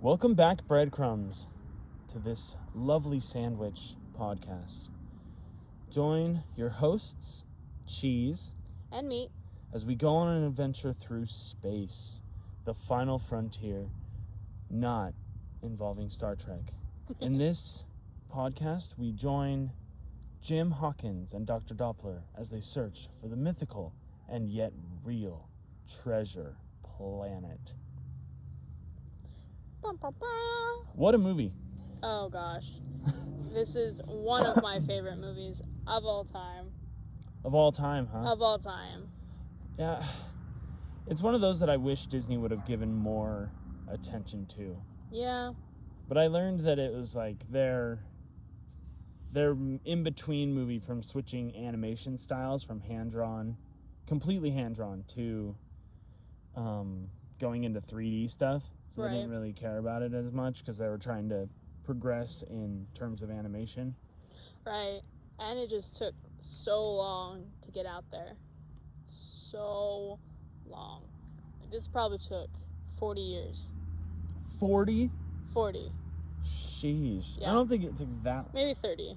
Welcome back, breadcrumbs, to this lovely sandwich podcast. Join your hosts, Cheese, and meat, as we go on an adventure through space, the final frontier, not involving Star Trek. In this podcast, we join Jim Hawkins and Dr. Doppler as they search for the mythical and yet real treasure planet. What a movie. Oh gosh. This is one of my favorite movies of all time. Of all time, huh? Of all time. Yeah. It's one of those that I wish Disney would have given more attention to. Yeah. But I learned that it was like their in-between movie from switching animation styles from hand-drawn, completely hand-drawn, to going into 3D stuff. So Right. They didn't really care about it as much because they were trying to progress in terms of animation. Right. And it just took so long to get out there. So long. This probably took 40 years. 40? 40. Sheesh. Yeah. I don't think it took that. Maybe 30.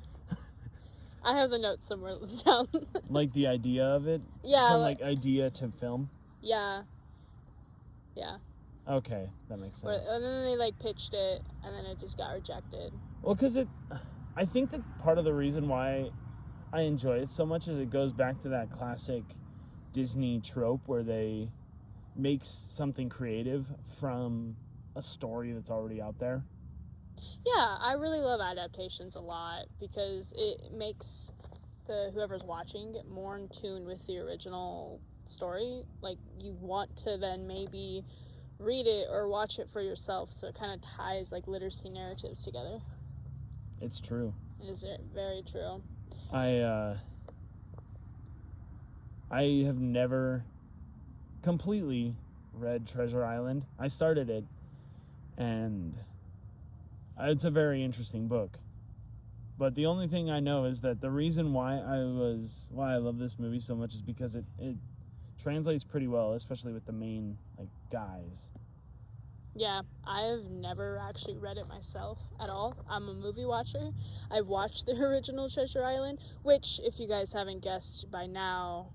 I have the notes somewhere down. Like the idea of it? Yeah. From like idea to film? Yeah. Yeah. Okay, that makes sense. And then they like pitched it, and then it just got rejected. Well, because I think that part of the reason why I enjoy it so much is it goes back to that classic Disney trope where they make something creative from a story that's already out there. Yeah, I really love adaptations a lot because it makes whoever's watching get more in tune with the original story. Like, you want to then maybe read it or watch it for yourself, so it kind of ties like literacy narratives together. It's true. It is very true. I have never completely read Treasure Island. I started it, and it's a very interesting book. But the only thing I know is that the reason why I love this movie so much is because it translates pretty well, especially with the main guys. Yeah, I have never actually read it myself at all. I'm a movie watcher. I've watched the original Treasure Island, which, if you guys haven't guessed by now,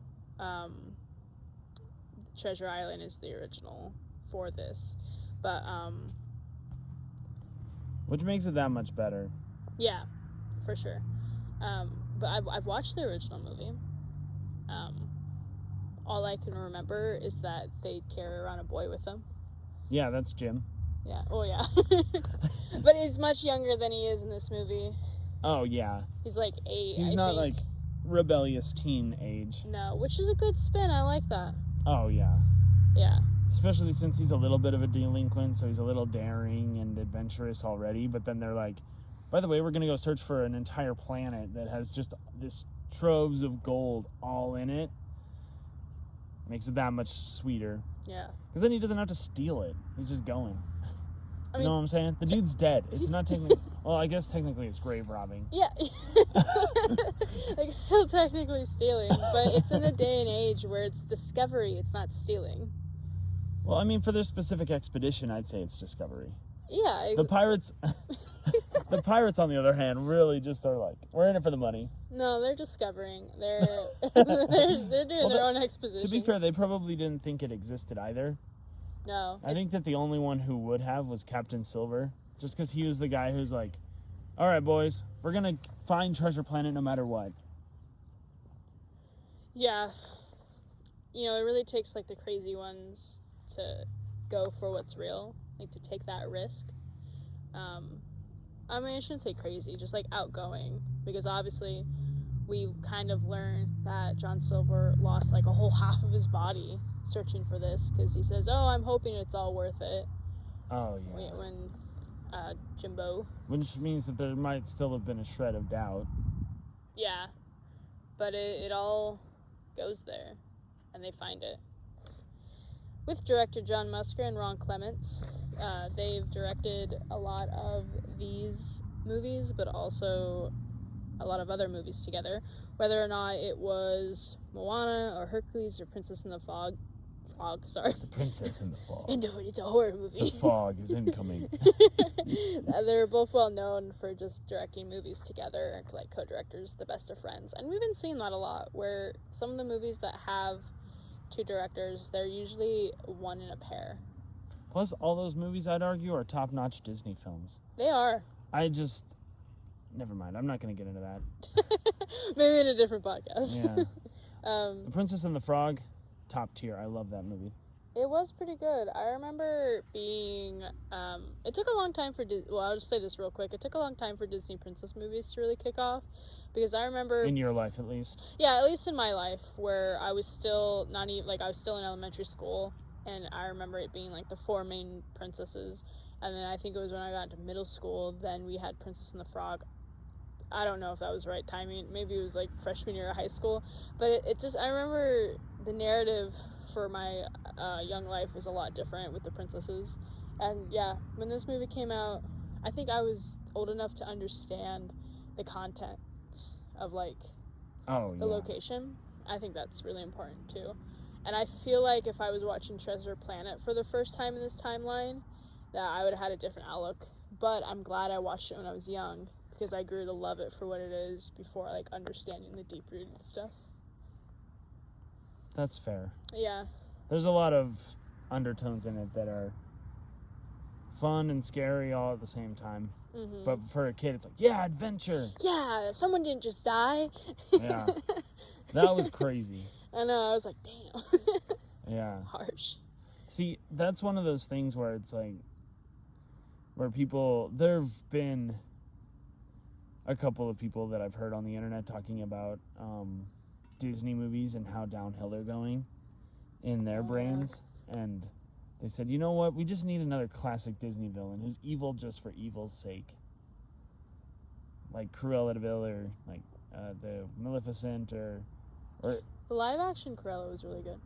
Treasure Island is the original for this. But which makes it that much better. Yeah, for sure. But I've watched the original movie. All I can remember is that they carry around a boy with them. Yeah, that's Jim. Yeah. Oh, yeah. But he's much younger than he is in this movie. Oh, yeah. He's like 8. He's not like rebellious teen age. No, which is a good spin. I like that. Oh, yeah. Yeah. Especially since he's a little bit of a delinquent, so he's a little daring and adventurous already. But then they're like, by the way, we're going to go search for an entire planet that has just this troves of gold all in it. Makes it that much sweeter. Yeah. Because then he doesn't have to steal it. He's just going. You know what I'm saying? The dude's dead. It's not technically... Well, I guess technically it's grave robbing. Yeah. Like, still technically stealing. But it's in a day and age where it's discovery. It's not stealing. Well, I mean, for this specific expedition, I'd say it's discovery. Yeah. The pirates... The pirates, on the other hand, really just are like, we're in it for the money. No, they're discovering. They're they're doing their own exposition. To be fair, they probably didn't think it existed either. No. I think that the only one who would have was Captain Silver, just because he was the guy who's like, all right, boys, we're going to find Treasure Planet no matter what. Yeah. You know, it really takes, like, the crazy ones to go for what's real, like, to take that risk. I mean, I shouldn't say crazy, just, like, outgoing, because obviously we kind of learned that John Silver lost, like, a whole half of his body searching for this, because he says, oh, I'm hoping it's all worth it. Oh, yeah. When Jimbo... Which means that there might still have been a shred of doubt. Yeah. But it all goes there, and they find it. With director John Musker and Ron Clements, they've directed a lot of these movies, but also a lot of other movies together. Whether or not it was Moana or Hercules or Princess and the Fog, sorry. The Princess and the Fog. I know, it's a horror movie. The fog is incoming. They're both well known for just directing movies together, like co-directors, the best of friends. And we've been seeing that a lot, where some of the movies that have two directors, they're usually one in a pair. Plus, all those movies, I'd argue, are top-notch Disney films. They are. Never mind. I'm not going to get into that. Maybe in a different podcast. Yeah. The Princess and the Frog, top tier. I love that movie. It was pretty good. I remember being, it took a long time for, I'll just say this real quick. It took a long time for Disney princess movies to really kick off, because I remember... In your life, at least. Yeah, at least in my life, where I was still I was still in elementary school, and I remember it being, like, the four main princesses, and then I think it was when I got into middle school, then we had Princess and the Frog. I don't know if that was right timing. Maybe it was, like, freshman year of high school, but it just, I remember the narrative for my young life was a lot different with the princesses. And yeah, when this movie came out, I think I was old enough to understand the contents of, like, the location. I think that's really important too. And I feel like if I was watching Treasure Planet for the first time in this timeline, that I would have had a different outlook. But I'm glad I watched it when I was young, because I grew to love it for what it is before, like, understanding the deep-rooted stuff. That's fair. Yeah. There's a lot of undertones in it that are fun and scary all at the same time. Mm-hmm. But for a kid, it's like, yeah, adventure. Yeah, someone didn't just die. Yeah. That was crazy. I know, I was like, damn. Yeah. Harsh. See, that's one of those things where it's like, where there've been a couple of people that I've heard on the internet talking about Disney movies and how downhill they're going in their brains, and they said, you know what, we just need another classic Disney villain who's evil just for evil's sake, like Cruella de Vil, or like the Maleficent, or the live action Cruella was really good,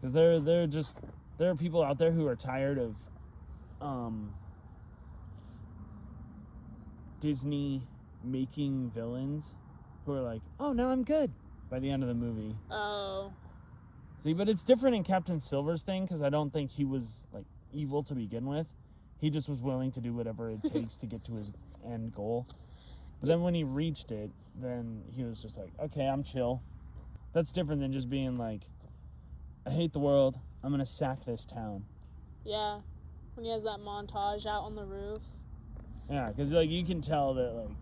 because there are people out there who are tired of Disney making villains who are like, oh, now I'm good by the end of the movie. Oh. See, but it's different in Captain Silver's thing, because I don't think he was, like, evil to begin with. He just was willing to do whatever it takes to get to his end goal. But then when he reached it, then he was just like, okay, I'm chill. That's different than just being like, I hate the world, I'm gonna sack this town. Yeah. When he has that montage out on the roof. Yeah, because, like, you can tell that, like,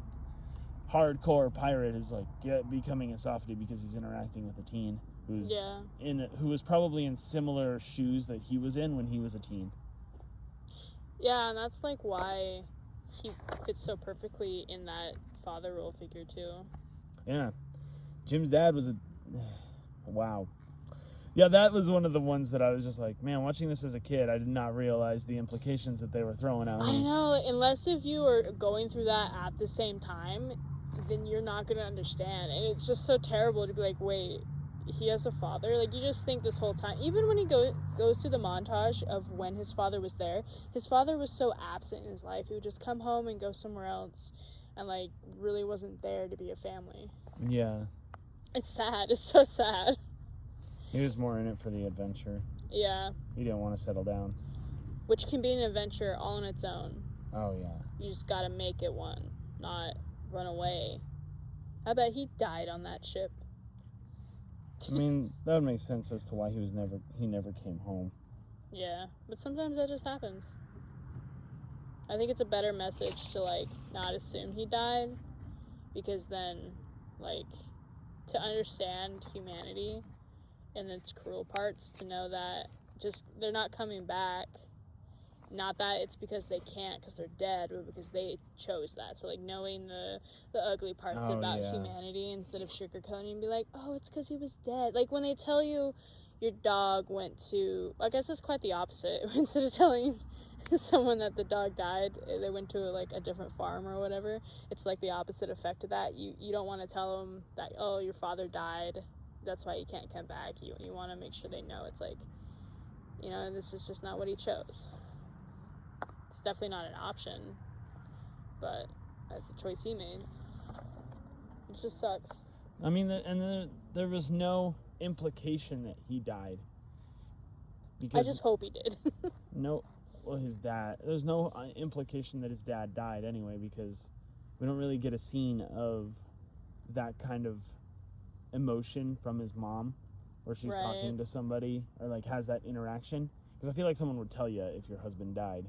hardcore pirate is, like, becoming a softie because he's interacting with a teen who was probably in similar shoes that he was in when he was a teen. Yeah, and that's, like, why he fits so perfectly in that father role figure, too. Yeah. Jim's dad was wow. Yeah, that was one of the ones that I was just like, man, watching this as a kid, I did not realize the implications that they were throwing out. I know, unless if you were going through that at the same time, then you're not going to understand. And it's just so terrible to be like, wait, he has a father? Like, you just think this whole time, even when he goes through the montage of when his father was there, his father was so absent in his life. He would just come home and go somewhere else, and, like, really wasn't there to be a family. Yeah. It's sad. It's so sad. He was more in it for the adventure. Yeah. He didn't want to settle down. Which can be an adventure all on its own. Oh, yeah. You just gotta make it one, not run away. I bet he died on that ship. I mean, that would make sense as to why he never came home. Yeah, but sometimes that just happens. I think it's a better message to, like, not assume he died, because then, like, to understand humanity and its cruel parts, to know that just they're not coming back. Not that it's because they can't, because they're dead, but because they chose that. So, like, knowing the ugly parts about humanity instead of sugarcoating and be like, oh, it's because he was dead. Like, when they tell you your dog went to, I guess it's quite the opposite. Instead of telling someone that the dog died, they went to, like, a different farm or whatever. It's, like, the opposite effect of that. You don't want to tell them that, oh, your father died, that's why you can't come back. You want to make sure they know it's, like, you know, this is just not what he chose. It's definitely not an option, but that's the choice he made. It just sucks. I mean, there was no implication that he died. Because I just hope he did. no, well, his dad. There's no implication that his dad died anyway, because we don't really get a scene of that kind of emotion from his mom, where she's Right. talking to somebody or like has that interaction. Because I feel like someone would tell you if your husband died.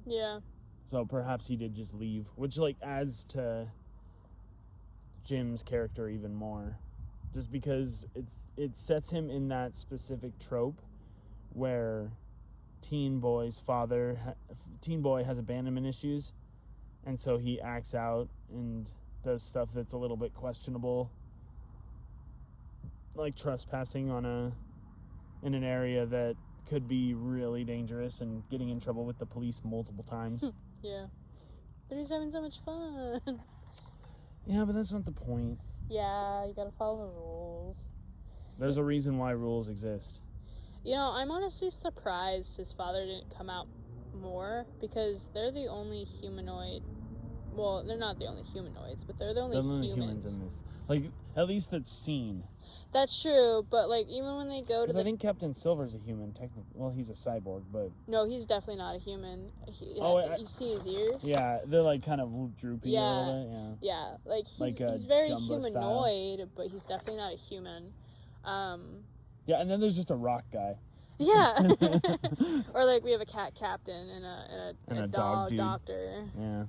Yeah. So perhaps he did just leave, which like adds to Jim's character even more, just because it sets him in that specific trope where teen boy has abandonment issues, and so he acts out and does stuff that's a little bit questionable, like trespassing in an area that could be really dangerous and getting in trouble with the police multiple times. Yeah. But he's having so much fun. Yeah, but that's not the point. Yeah, you gotta follow the rules. There's a reason why rules exist. You know, I'm honestly surprised his father didn't come out more, because they're the only humanoid. Well, they're not the only humanoids, but they're the only There are humans. in this. Like, at least that's seen. That's true, but like even when they go to Because the I think Captain Silver's a human, technically. Well, he's a cyborg, but... no, he's definitely not a human. You see his ears? Yeah, they're like kind of droopy a little bit, Yeah, like Like, he's very Jumbo humanoid, but he's definitely not a human. Yeah, and then there's just a rock guy. Yeah. Or like we have a cat captain and a dog dude. doctor. Yeah.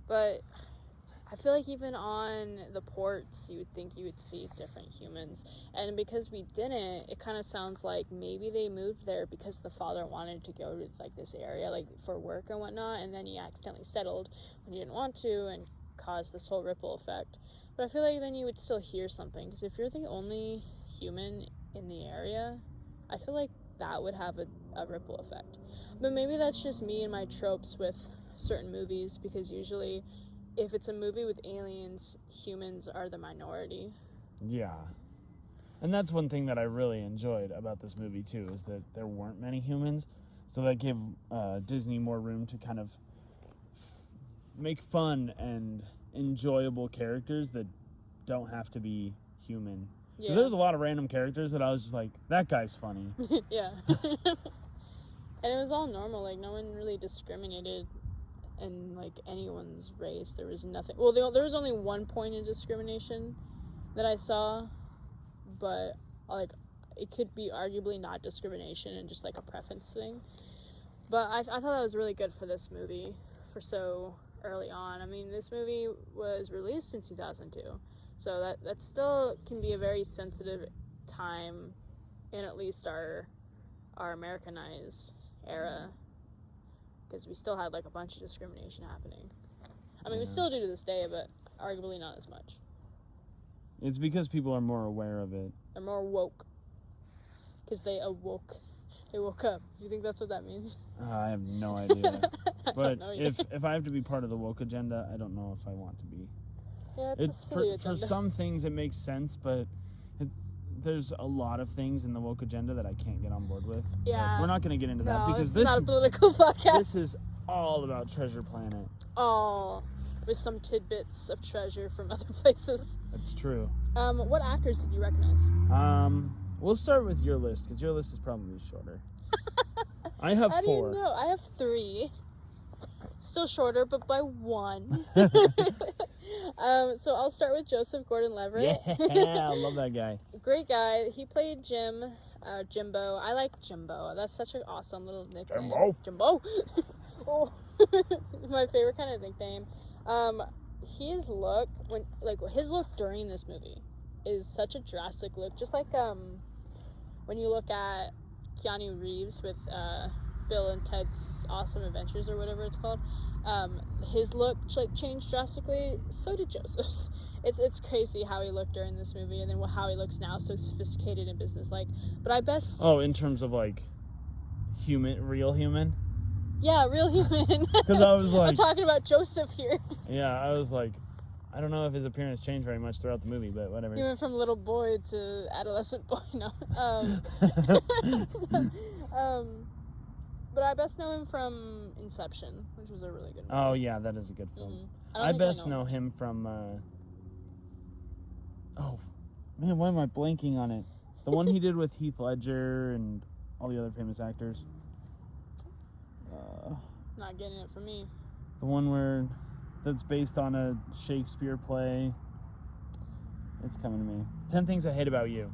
But I feel like even on the ports, you would think you would see different humans. And because we didn't, it kind of sounds like maybe they moved there because the father wanted to go to like this area, like for work and whatnot, and then he accidentally settled when he didn't want to and caused this whole ripple effect. But I feel like then you would still hear something, because if you're the only human in the area, I feel like that would have a ripple effect. But maybe that's just me and my tropes with certain movies, because usually if it's a movie with aliens, humans are the minority. Yeah. And that's one thing that I really enjoyed about this movie, too, is that there weren't many humans. So that gave Disney more room to kind of make fun and enjoyable characters that don't have to be human. Because there was a lot of random characters that I was just like, that guy's funny. Yeah. And it was all normal. Like, no one really discriminated in, like, anyone's race. There was nothing. Well, there was only one point of discrimination that I saw. But, like, it could be arguably not discrimination and just, like, a preference thing. But I thought that was really good for this movie for so early on. I mean, this movie was released in 2002. So that still can be a very sensitive time in at least our Americanized era, because we still had like a bunch of discrimination happening. I mean, we still do to this day, but arguably not as much. It's because people are more aware of it. They're more woke, because they awoke. They woke up. Do you think that's what that means? I have no idea. I But don't know either. if I have to be part of the woke agenda, I don't know if I want to be. Yeah, it's a silly agenda. For some things it makes sense, but there's a lot of things in the woke agenda that I can't get on board with. Yeah. But we're not going to get into that, No, because this is not a political podcast. this is all about Treasure Planet. Oh, with some tidbits of treasure from other places. That's true. What actors did you recognize? We'll start with your list, because your list is probably shorter. I have How 4. do you know? I have 3. Still shorter, but by 1. So I'll start with Joseph Gordon-Levitt. Yeah, I love that guy. Great guy. He played Jimbo. I like Jimbo. That's such an awesome little nickname. Jimbo. Oh, my favorite kind of nickname. His look his look during this movie is such a drastic look. Just like when you look at Keanu Reeves with Bill and Ted's Awesome Adventures or whatever it's called, his look changed drastically. So did Joseph's. It's crazy how he looked during this movie, and then how he looks now, so sophisticated and businesslike. But I best in terms of like real human. Yeah, real human. Because I was like, I'm talking about Joseph here. Yeah, I was like, I don't know if his appearance changed very much throughout the movie, but whatever. He went from little boy to adolescent boy. No. But I best know him from Inception, which was a really good movie. Oh yeah, that is a good film. Mm-hmm. I best know him from. Oh man, why am I blanking on it? The one he did with Heath Ledger and all the other famous actors. Not getting it from me. The one that's based on a Shakespeare play. It's coming to me. 10 Things I Hate About You.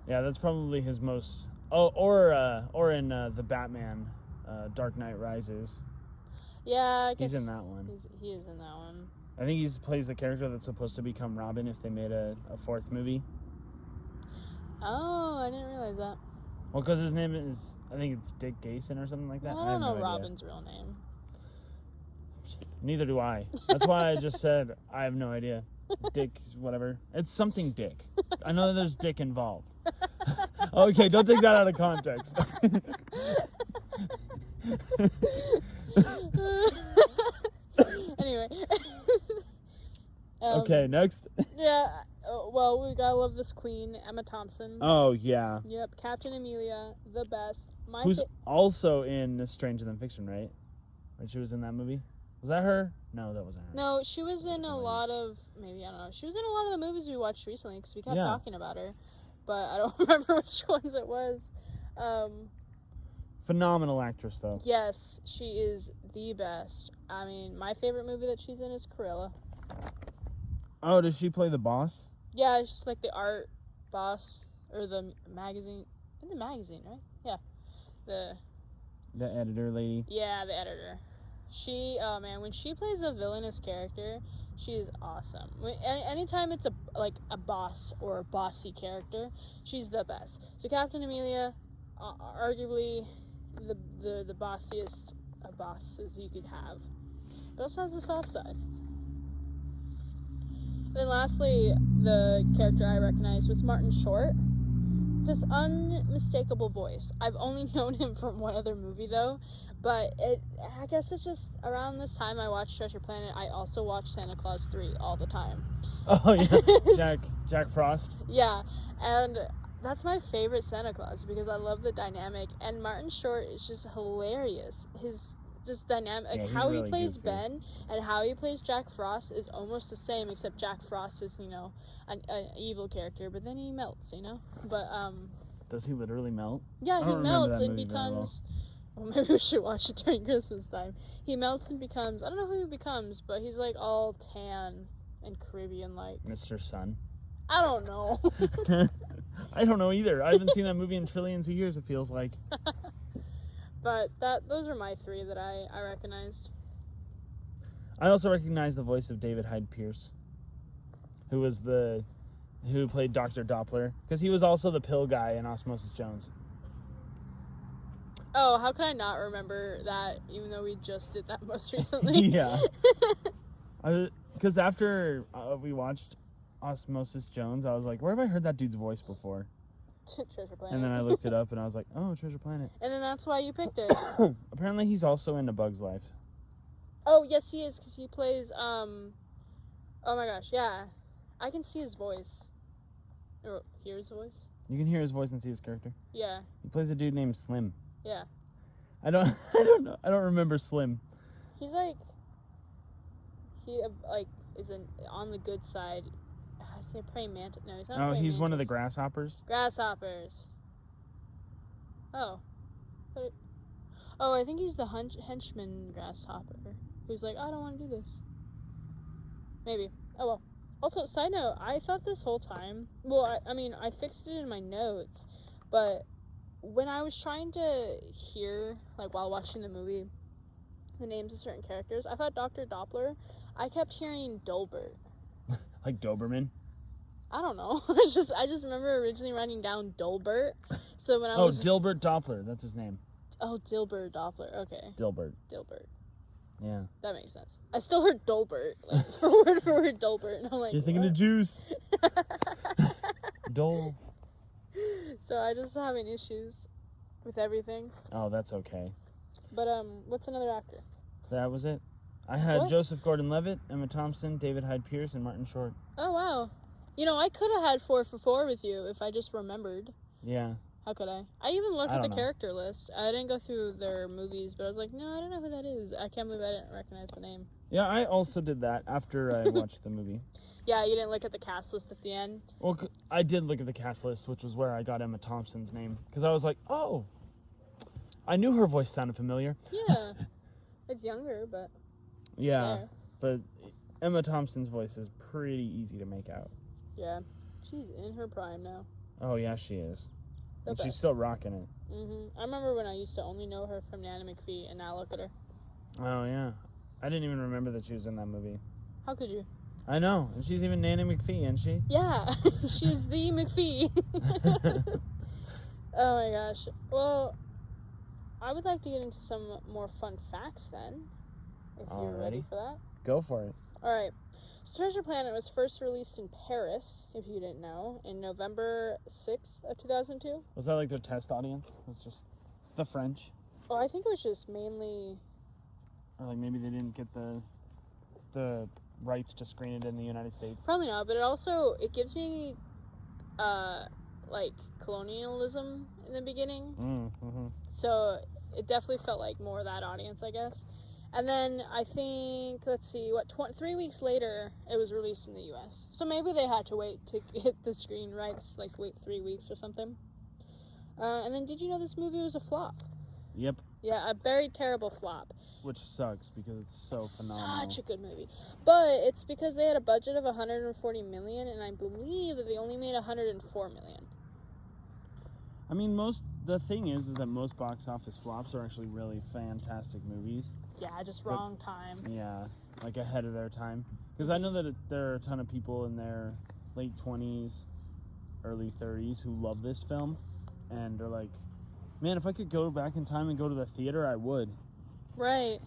Yeah, that's probably his most. Oh, or in the Batman, Dark Knight Rises. Yeah, I guess He's in that one. He is in that one. I think he plays the character that's supposed to become Robin if they made a fourth movie. Oh, I didn't realize that. Well, because his name is, I think it's Dick Grayson or something like that. Well, I don't know Robin's real name. Neither do I. That's why I just said I have no idea. Dick, whatever. It's something Dick. I know that there's Dick involved. Okay, don't take that out of context. Anyway. Okay, next. Yeah, well, we gotta love this queen, Emma Thompson. Oh, yeah. Yep, Captain Amelia, the best. Who's also in Stranger Than Fiction, right? When she was in that movie? Was that her? No, that wasn't her. No, she was in a lot of, maybe, I don't know. She was in a lot of the movies we watched recently because we kept talking about her. But I don't remember which ones it was. Phenomenal actress, though. Yes, she is the best. I mean, my favorite movie that she's in is Cruella. Oh, does she play the boss? Yeah, she's like the art boss, or the magazine. In the magazine, right? Yeah. The editor lady. Yeah, the editor. She, oh man, when she plays a villainous character, she is awesome. Anytime it's a boss or a bossy character, she's the best. So Captain Amelia, arguably the bossiest bosses you could have, but also has the soft side. Then lastly, the character I recognized was Martin Short. Just unmistakable voice. I've only known him from one other movie though, but I guess it's just around this time I watched Treasure Planet. I also watched Santa Claus 3 all the time. Oh yeah, Jack Frost. Yeah, and that's my favorite Santa Claus because I love the dynamic, and Martin Short is just hilarious. His just dynamic, like how really he plays goofy. Ben and how he plays Jack Frost is almost the same, except Jack Frost is, you know, an evil character, but then he melts, you know. But does he literally melt? Yeah, he melts and becomes. Well, maybe we should watch it during Christmas time. He melts and becomes. I don't know who he becomes, but he's like all tan and Caribbean like. Mr. Sun. I don't know. I don't know either. I haven't seen that movie in trillions of years. It feels like. But those are my 3 that I recognized. I also recognized the voice of David Hyde Pierce, who played Dr. Doppler, because he was also the pill guy in Osmosis Jones. Oh, how could I not remember that, even though we just did that most recently? Yeah. Because after we watched Osmosis Jones, I was like, where have I heard that dude's voice before? Treasure Planet. And then I looked it up and I was like, oh, Treasure Planet. And then that's why you picked it. Apparently he's also in A Bug's Life. Oh, yes he is, because he plays, oh my gosh, yeah. I can see his voice. Or hear his voice. You can hear his voice and see his character. Yeah. He plays a dude named Slim. Yeah. I don't know. I don't remember Slim. He's like, he is on the good side. I say praying mantis. No, he's not. Oh, he's one of the grasshoppers. Grasshoppers. Oh. I think he's the henchman grasshopper who's like, I don't want to do this. Maybe. Oh well. Also, side note, I thought this whole time. Well, I mean, I fixed it in my notes, but when I was trying to hear, like while watching the movie, the names of certain characters, I thought Dr. Doppler. I kept hearing Dolbert. Like Doberman? I don't know. I just remember originally writing down Dolbert. So when I was Dilbert Doppler, that's his name. Oh, Dilbert Doppler. Okay. Dilbert. Yeah. That makes sense. I still heard Dolbert, like for word Dolbert, and I'm like, you're thinking what? of juice. Dole. So I just having issues with everything. Oh, that's okay. But what's another actor? That was it. I had Joseph Gordon-Levitt, Emma Thompson, David Hyde Pierce, and Martin Short. Oh wow. You know, I could have had 4 for 4 with you if I just remembered. Yeah. How could I? I even looked I at the don't know. character list. I didn't go through their movies, but I was like, no, I don't know who that is. I can't believe I didn't recognize the name. Yeah, I also did that after I watched the movie. Yeah, you didn't look at the cast list at the end? Well, I did look at the cast list, which was where I got Emma Thompson's name. Because I was like, oh, I knew her voice sounded familiar. Yeah. It's younger, but Yeah, there. but Emma Thompson's voice is pretty easy to make out. Yeah. She's in her prime now. Oh, yeah, she is. The And she's best. still rocking it. I remember when I used to only know her from Nanny McPhee, and now look at her. Oh, yeah. I didn't even remember that she was in that movie. How could you? I know. And she's even Nanny McPhee, isn't she? Yeah, she's the McPhee. Oh my gosh. Well, I would like to get into some more fun facts then, if you're ready Alrighty. for that. Go for it. All right. So Treasure Planet was first released in Paris, if you didn't know, in November 6th of 2002. Was that like their test audience? It was just the French? Oh, I think it was just mainly... Or like maybe they didn't get the rights to screen it in the United States? Probably not, but it gives me, like, colonialism in the beginning. Mm-hmm. So it definitely felt like more of that audience, I guess. And then I think, let's see, 3 weeks later, it was released in the U.S. So maybe they had to wait to get the screen rights, like wait 3 weeks or something. And then did you know this movie was a flop? Yep. Yeah, a very terrible flop. Which sucks because it's so phenomenal. Such a good movie. But it's because they had a budget of $140 million, and I believe that they only made $104 million. I mean, the thing is that most box office flops are actually really fantastic movies. Yeah, just wrong time. Yeah, like ahead of their time. Because I know that there are a ton of people in their late 20s, early 30s who love this film, and they're like, man, if I could go back in time and go to the theater, I would. Right.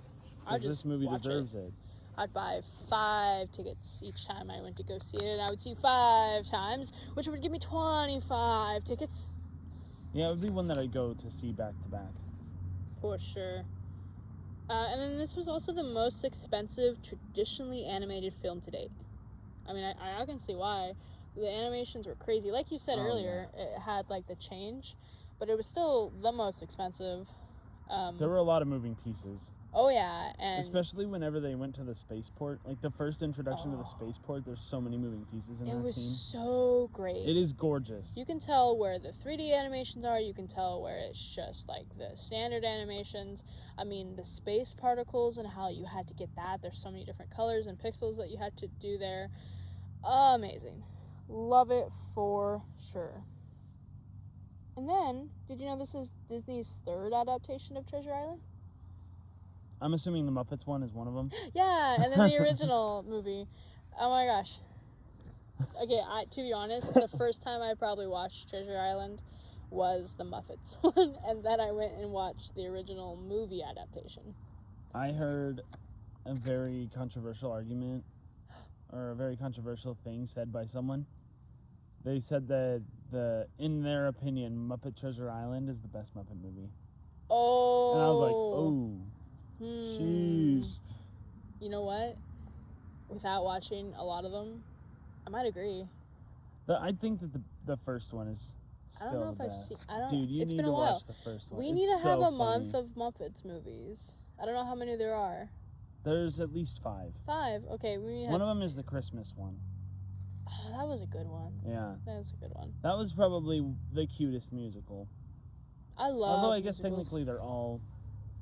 I 'Cause just this movie watch deserves it. I'd buy 5 tickets each time I went to go see it, and I would see 5 times, which would give me 25 tickets. Yeah, it would be one that I'd go to see back to back. For sure. And then this was also the most expensive traditionally animated film to date. I mean, I can see why. The animations were crazy. Like you said earlier, it had like the change, but it was still the most expensive. There were a lot of moving pieces. Oh yeah, and especially whenever they went to the spaceport. Like the first introduction to the spaceport, there's so many moving pieces in it that was scene. so great. It is gorgeous. You can tell where the 3D animations are. You can tell where it's just like the standard animations. I mean, the space particles and how you had to get that. There's so many different colors and pixels that you had to do there. Amazing. Love it for sure. And then, did you know this is Disney's 3rd adaptation of Treasure Island? I'm assuming the Muppets one is one of them. Yeah, and then the original movie. Oh my gosh. Okay, to be honest, the first time I probably watched Treasure Island was the Muppets one, and then I went and watched the original movie adaptation. I heard a very controversial argument, or a very controversial thing said by someone. They said that in their opinion, Muppet Treasure Island is the best Muppet movie. Oh. And I was like, oh. Jeez. You know what? Without watching a lot of them, I might agree. I think that the first one is still I don't know if the I've best. seen. I don't. Dude, you it's need been to a while. watch the first one. We It's need to have so a month funny. of Muppets movies. I don't know how many there are. There's at least 5. 5. Okay, we have. One of them is the Christmas one. Oh, that was a good one. Yeah. That was a good one. That was probably the cutest musical. I love. Although I guess musicals. technically they're all.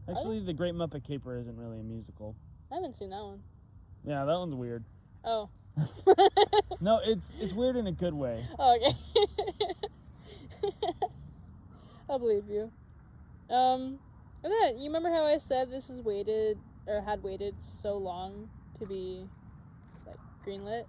Actually, The Great Muppet Caper isn't really a musical. I haven't seen that one. Yeah, that one's weird. Oh. No, it's weird in a good way. Oh, okay. I believe you. And then you remember how I said this has waited or had waited so long to be like greenlit?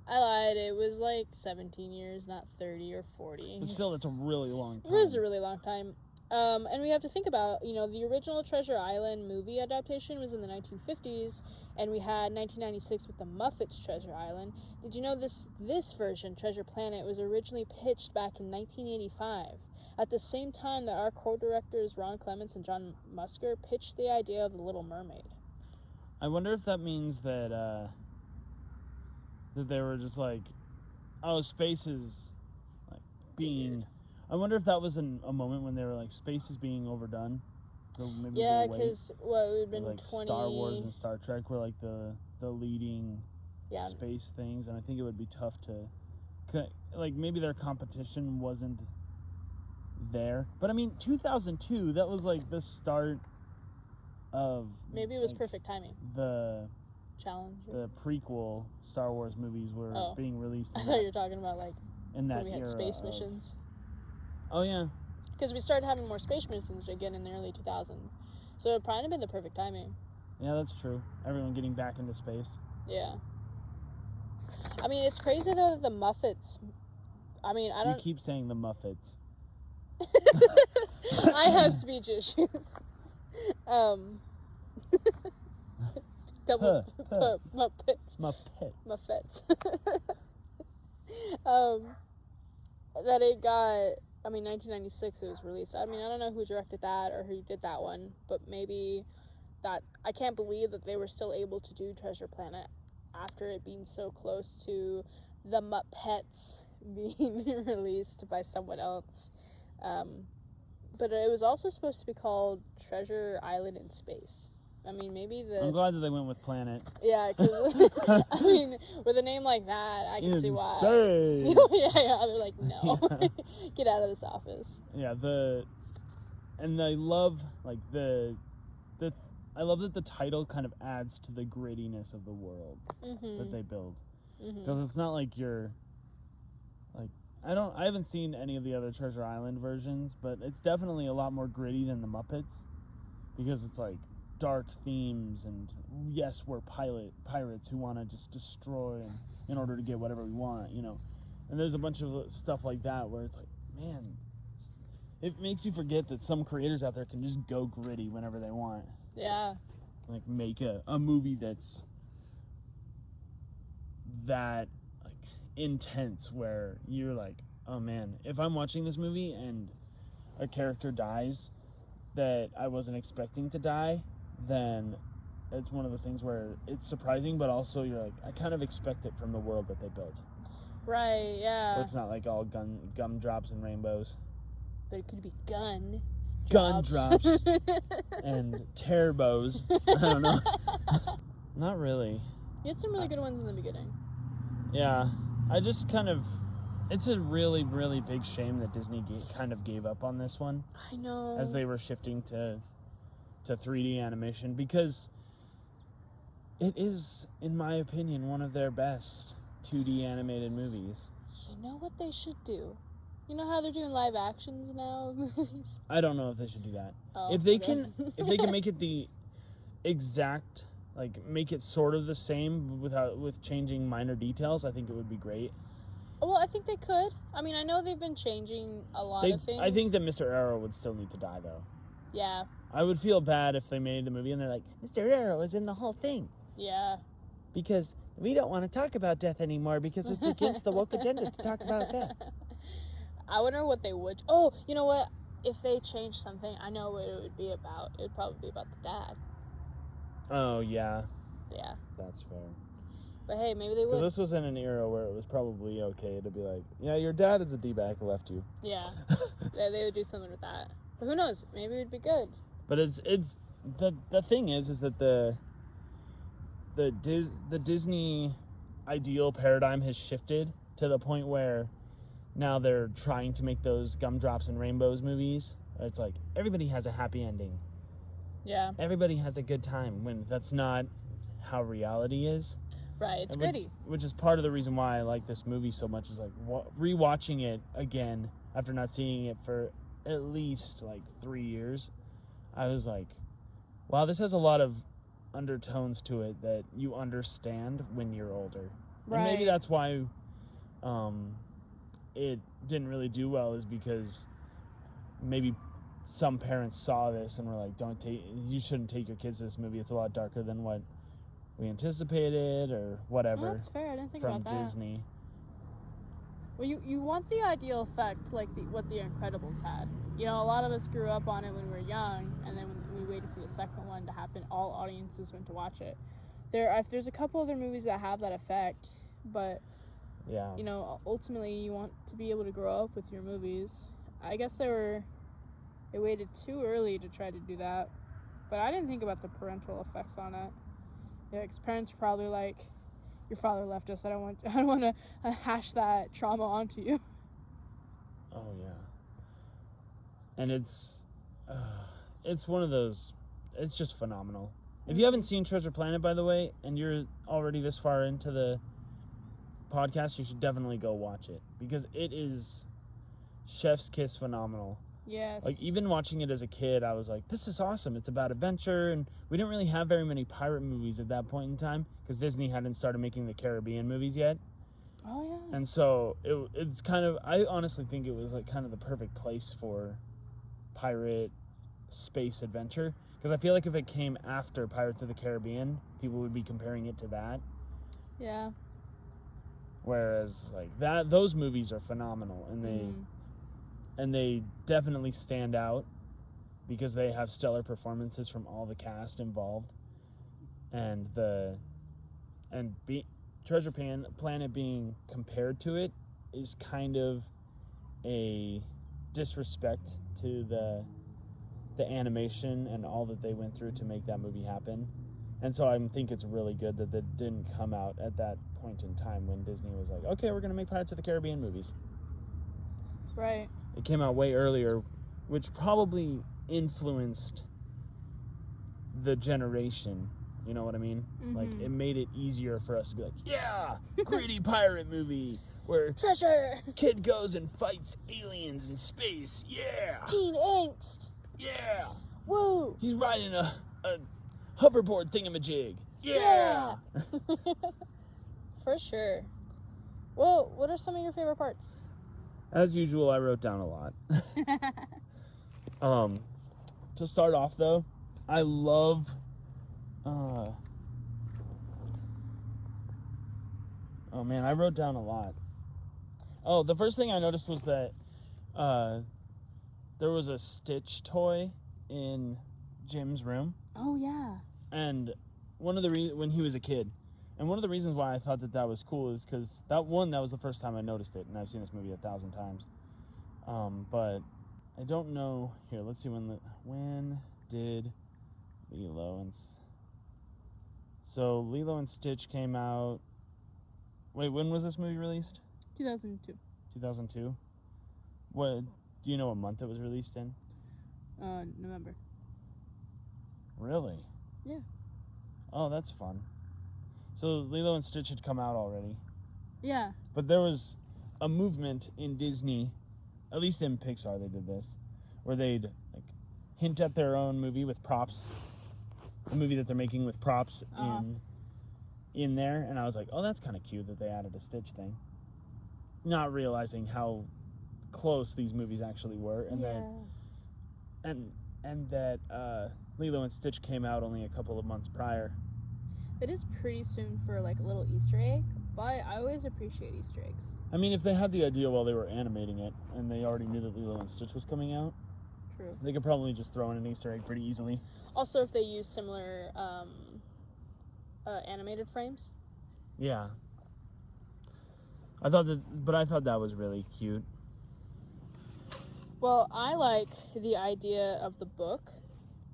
I lied. It was like 17 years, not 30 or 40. But still, that's a really long It time. was a really long time. And we have to think about, the original Treasure Island movie adaptation was in the 1950s, and we had 1996 with the Muppets Treasure Island. Did you know this version, Treasure Planet, was originally pitched back in 1985, at the same time that our co-directors Ron Clements and John Musker pitched the idea of The Little Mermaid. I wonder if that means that that they were just like, oh, space is like being I wonder if that was a moment when they were like, space is being overdone. So maybe Yeah, we'll wait. because what would have been Like 20. Star Wars and Star Trek were like the leading Yeah. space things, and I think it would be tough to, like, maybe their competition wasn't there. But I mean, 2002, that was like the start of Maybe it was like, perfect timing. the Challenger. prequel Star Wars movies were Oh. being released I in thought you that, were talking about like in that when we had era space of- missions. Oh yeah, Because we started having more space missions again in the early 2000s. So it probably been the perfect timing. yeah, that's true. Everyone getting back into space. Yeah. I mean, it's crazy though that the Muppets. I mean, I You don't. keep saying the Muppets. I have speech issues. Double Muppets. Muppets. That it got. I mean, 1996 it was released. I mean, I don't know who directed that or who did that one, but maybe that. I can't believe that they were still able to do Treasure Planet after it being so close to the Muppets being released by someone else. But it was also supposed to be called Treasure Island in Space. I mean, maybe I'm glad that they went with Planet. Yeah, because, I mean, with a name like that, I can see why. Space. yeah, they're like, no. Yeah. Get out of this office. Yeah, and I love, like, I love that the title kind of adds to the grittiness of the world that they build. Because it's not like you're, like, I haven't seen any of the other Treasure Island versions, but it's definitely a lot more gritty than the Muppets. Because it's, like, dark themes, and yes, we're pirates who want to just destroy in order to get whatever we want, you know. And there's a bunch of stuff like that where it's like, man, it makes you forget that some creators out there can just go gritty whenever they want. Yeah. Like, make a movie that's that, like, intense where you're like, oh man, if I'm watching this movie and a character dies that I wasn't expecting to die, then it's one of those things where it's surprising, but also you're like, I kind of expect it from the world that they built. Right, yeah. Where it's not like all gumdrops and rainbows. But it could be gun drops and turbos. I don't know. Not really. You had some really good ones in the beginning. Yeah. I just kind of... It's a really, really big shame that Disney kind of gave up on this one. I know. As they were shifting to 3D animation, because it is, in my opinion, one of their best 2D animated movies. You know what they should do? You know how they're doing live actions now of movies? I don't know if they should do that. Oh, If they okay. can make it the exact, like, make it sort of the same with changing minor details, I think it would be great. Well, I think they could. I mean, I know they've been changing a lot of things. I think that Mr. Arrow would still need to die, though. Yeah. I would feel bad if they made the movie and they're like, Mr. Arrow is in the whole thing. Yeah. Because we don't want to talk about death anymore because it's against the woke agenda to talk about death. I wonder what they would... Oh, you know what? If they changed something, I know what it would be about. It would probably be about the dad. Oh, yeah. Yeah. That's fair. But hey, maybe they Because would. this was in an era where it was probably okay to be like, yeah, your dad is a D-bag who left you. Yeah. Yeah, they would do something with that. But who knows? Maybe it would be good. But it's the thing is that the Disney ideal paradigm has shifted to the point where now they're trying to make those gumdrops and rainbows movies. It's like everybody has a happy ending. Yeah. Everybody has a good time, when that's not how reality is. Right. It's Which- gritty. Which is part of the reason why I like this movie so much, is like rewatching it again after not seeing it for at least like 3 years. I was like, wow, this has a lot of undertones to it that you understand when you're older. Right. And maybe that's why it didn't really do well, is because maybe some parents saw this and were like, you shouldn't take your kids to this movie. It's a lot darker than what we anticipated or whatever. Oh, that's fair. I didn't think from about that. Disney. Well, you want the ideal effect like what the Incredibles had. You know, a lot of us grew up on it when we were young, and then when we waited for the second one to happen, all audiences went to watch it. There's a couple other movies that have that effect, but Yeah. you know, ultimately you want to be able to grow up with your movies. I guess they waited too early to try to do that. But I didn't think about the parental effects on it. Yeah, because parents are probably like, your father left us. I don't want to hash that trauma onto you. Oh yeah. And it's one of those. It's just phenomenal. If you haven't seen Treasure Planet, by the way, and you're already this far into the podcast, you should definitely go watch it because it is chef's kiss phenomenal. Yes. Like, even watching it as a kid, I was like, this is awesome. It's about adventure, and we didn't really have very many pirate movies at that point in time because Disney hadn't started making the Caribbean movies yet. Oh, yeah. And so it's kind of, I honestly think it was like kind of the perfect place for pirate space adventure because I feel like if it came after Pirates of the Caribbean, people would be comparing it to that. Yeah. Whereas like those movies are phenomenal, and they definitely stand out because they have stellar performances from all the cast involved, and Treasure Planet being compared to it is kind of a disrespect to the animation and all that they went through to make that movie happen. And so I think it's really good that that didn't come out at that point in time when Disney was like, okay, we're going to make Pirates of the Caribbean movies. Right. It came out way earlier, which probably influenced the generation. You know what I mean? Mm-hmm. Like, it made it easier for us to be like, yeah, gritty pirate movie where treasure kid goes and fights aliens in space. Yeah. Teen angst. Yeah. Woo. He's riding a hoverboard thingamajig. Yeah. For sure. Well, what are some of your favorite parts? As usual, I wrote down a lot. To start off, though, I love... oh, man, I wrote down a lot. Oh, the first thing I noticed was that there was a Stitch toy in Jim's room. Oh, yeah. And one of the when he was a kid. And one of the reasons why I thought that was cool is because that was the first time I noticed it, and I've seen this movie 1,000 times. But I don't know. Here, let's see when did Lilo and Lilo and Stitch came out. Wait, when was this movie released? 2002. 2002. What? Do you know what month it was released in? November. Really? Yeah. Oh, that's fun. So Lilo and Stitch had come out already. Yeah. But there was a movement in Disney, at least in Pixar they did this, where they'd like hint at their own movie with props. A movie that they're making with props in there, and I was like, oh, that's kind of cute that they added a Stitch thing. Not realizing how close these movies actually were, and that Lilo and Stitch came out only a couple of months prior. It is pretty soon for like a little Easter egg, but I always appreciate Easter eggs. I mean, if they had the idea while they were animating it, and they already knew that Lilo and Stitch was coming out, True. They could probably just throw in an Easter egg pretty easily. Also, if they use similar animated frames. Yeah. I thought that was really cute. Well, I like the idea of the book,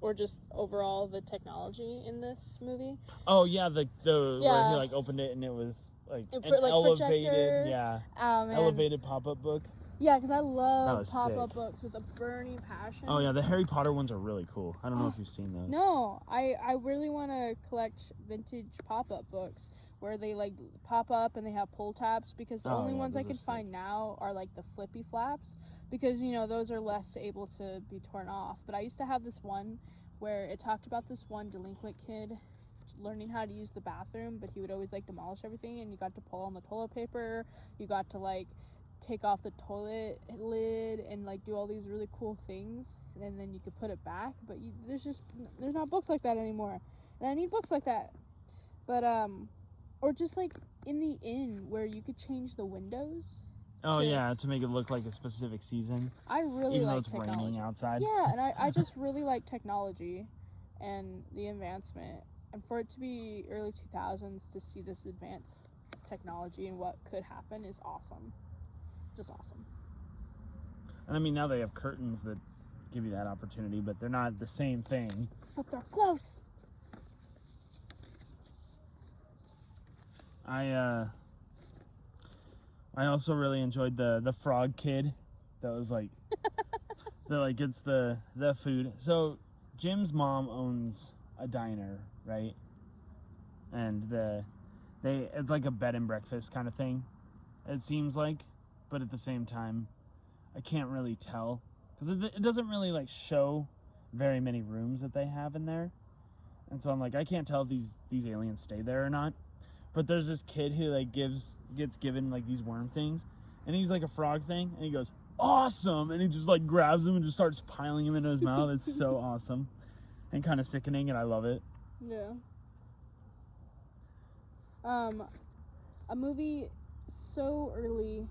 or just overall the technology in this movie. Oh yeah, where he like opened it and it was like an elevated, projector. Elevated pop-up book. Yeah, because I love pop-up sick. books with a burning passion. Oh yeah, the Harry Potter ones are really cool. I don't know if you've seen those. No, I really want to collect vintage pop-up books where they like pop up and they have pull tabs, because the only ones I can find now are like the flippy flaps, because you know those are less able to be torn off. But I used to have this one where it talked about this one delinquent kid learning how to use the bathroom, but he would always like demolish everything, and you got to pull on the toilet paper, you got to like take off the toilet lid and like do all these really cool things, and then you could put it back. But there's not books like that anymore, and I need books like that. But or just like in the inn where you could change the windows. Oh yeah, to make it look like a specific season. I really even like though it's technology. raining outside. Yeah, and I just really like technology and the advancement, and for it to be early 2000s to see this advanced technology and what could happen is awesome. Just awesome. And I mean, now they have curtains that give you that opportunity, but they're not the same thing. But they're close. I also really enjoyed the frog kid that was like that like gets the food. So Jim's mom owns a diner, right? And it's like a bed and breakfast kind of thing, it seems like, but at the same time I can't really tell because it doesn't really like show very many rooms that they have in there. And so I'm like, I can't tell if these aliens stay there or not. But there's this kid who like gets given like these worm things, and he's like a frog thing, and he goes, awesome, and he just like grabs him and just starts piling him into his mouth. It's so awesome and kind of sickening, and I love it. Yeah. A movie so early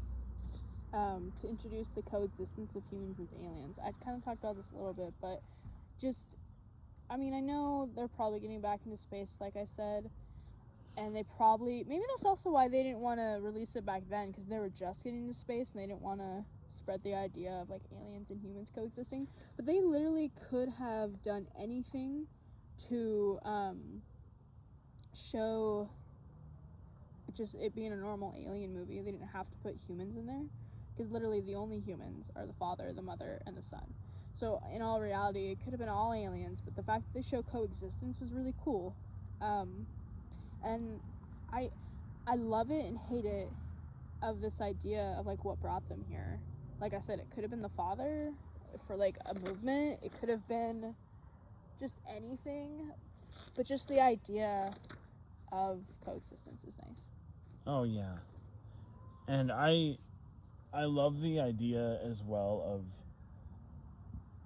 to introduce the coexistence of humans and aliens. I kind of talked about this a little bit, but just, I mean, I know they're probably getting back into space, like I said, and maybe that's also why they didn't want to release it back then, because they were just getting into space and they didn't want to spread the idea of like aliens and humans coexisting. But they literally could have done anything to show just it being a normal alien movie. They didn't have to put humans in there, because literally the only humans are the father, the mother, and the son. So in all reality, it could have been all aliens, but the fact that they show coexistence was really cool. And I love it and hate it of this idea of like what brought them here. Like I said, it could have been the father for like a movement. It could have been just anything, but just the idea of coexistence is nice. Oh yeah, and I love the idea as well of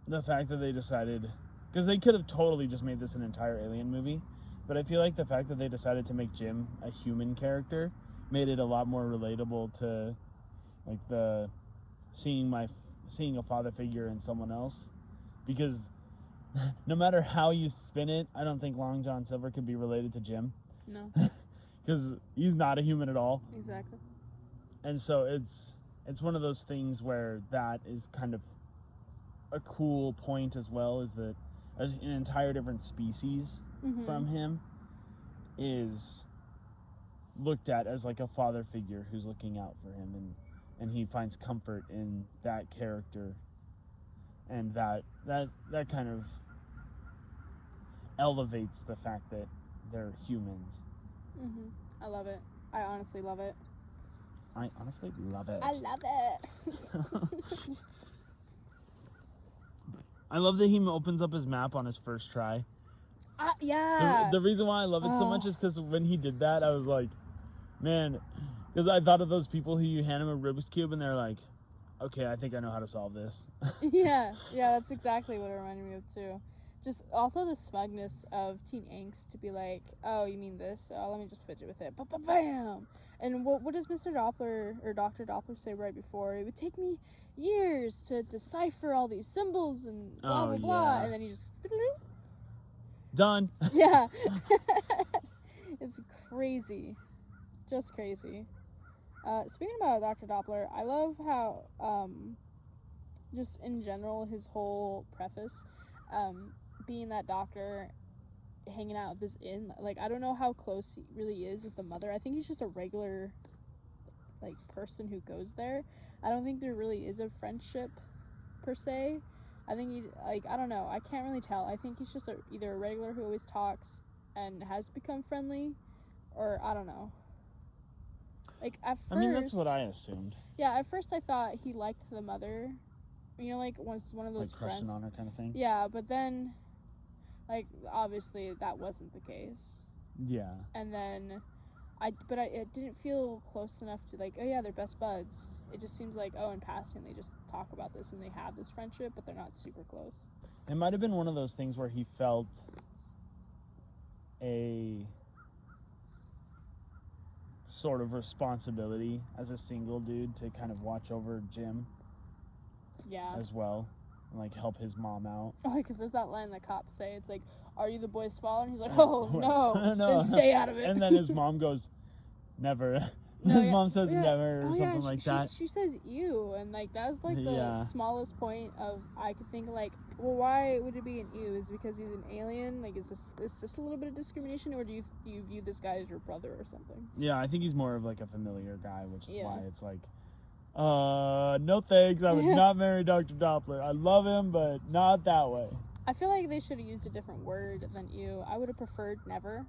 the fact that they decided, because they could have totally just made this an entire alien movie, but I feel like the fact that they decided to make Jim a human character made it a lot more relatable to like the seeing a father figure in someone else, because no matter how you spin it, I don't think Long John Silver could be related to Jim. No. Because he's not a human at all. Exactly. And so it's one of those things where that is kind of a cool point as well, is that an entire different species from him is looked at as like a father figure who's looking out for him, and he finds comfort in that character, and that kind of elevates the fact that they're humans. I love it. I honestly love it. I honestly love it. I love it. I love that he opens up his map on his first try. Yeah. The reason why I love it so much is because when he did that, I was like, man, because I thought of those people who you hand them a Rubik's Cube and they're like, okay, I think I know how to solve this. Yeah, that's exactly what it reminded me of too. Just also the smugness of teen angst to be like, oh, you mean this? Oh, let me just fidget with it. Bam! And what does Mr. Doppler or Dr. Doppler say right before? It would take me years to decipher all these symbols and blah, blah, blah. And then he just... Done. Yeah. It's crazy. Just crazy. Speaking about Dr. Doppler, I love how, just in general, his whole preface, being that doctor hanging out at this inn, like, I don't know how close he really is with the mother. I think he's just a regular, like, person who goes there. I don't think there really is a friendship, per se. I think he, like, I don't know, I can't really tell. I think he's just either a regular who always talks and has become friendly, or I don't know. Like, at first... I mean, that's what I assumed. Yeah, at first I thought he liked the mother. You know, like, one of those like crushing friends. On her kind of thing? Yeah, but then, like, obviously that wasn't the case. Yeah. And then, it didn't feel close enough to, like, oh yeah, they're best buds. It just seems like, oh, in passing, they just talk about this and they have this friendship, but they're not super close. It might have been one of those things where he felt a sort of responsibility as a single dude to kind of watch over Jim. Yeah. As well, and like help his mom out. Oh, because there's that line the cops say. It's like, "Are you the boy's father?" And he's like, "Oh no, no, then stay out of it." And then his mom goes, "Never. No, His yeah, mom says yeah. never or Oh, yeah, something like that. She says ew, and like that's like the Yeah. smallest point of I could think like, well, why would it be an ew? Is it because he's an alien? Like, is this a little bit of discrimination, or do you view this guy as your brother or something? Yeah, I think he's more of like a familiar guy, which is Yeah. why it's like, no thanks. I would not marry Dr. Doppler. I love him, but not that way. I feel like they should have used a different word than ew. I would have preferred never.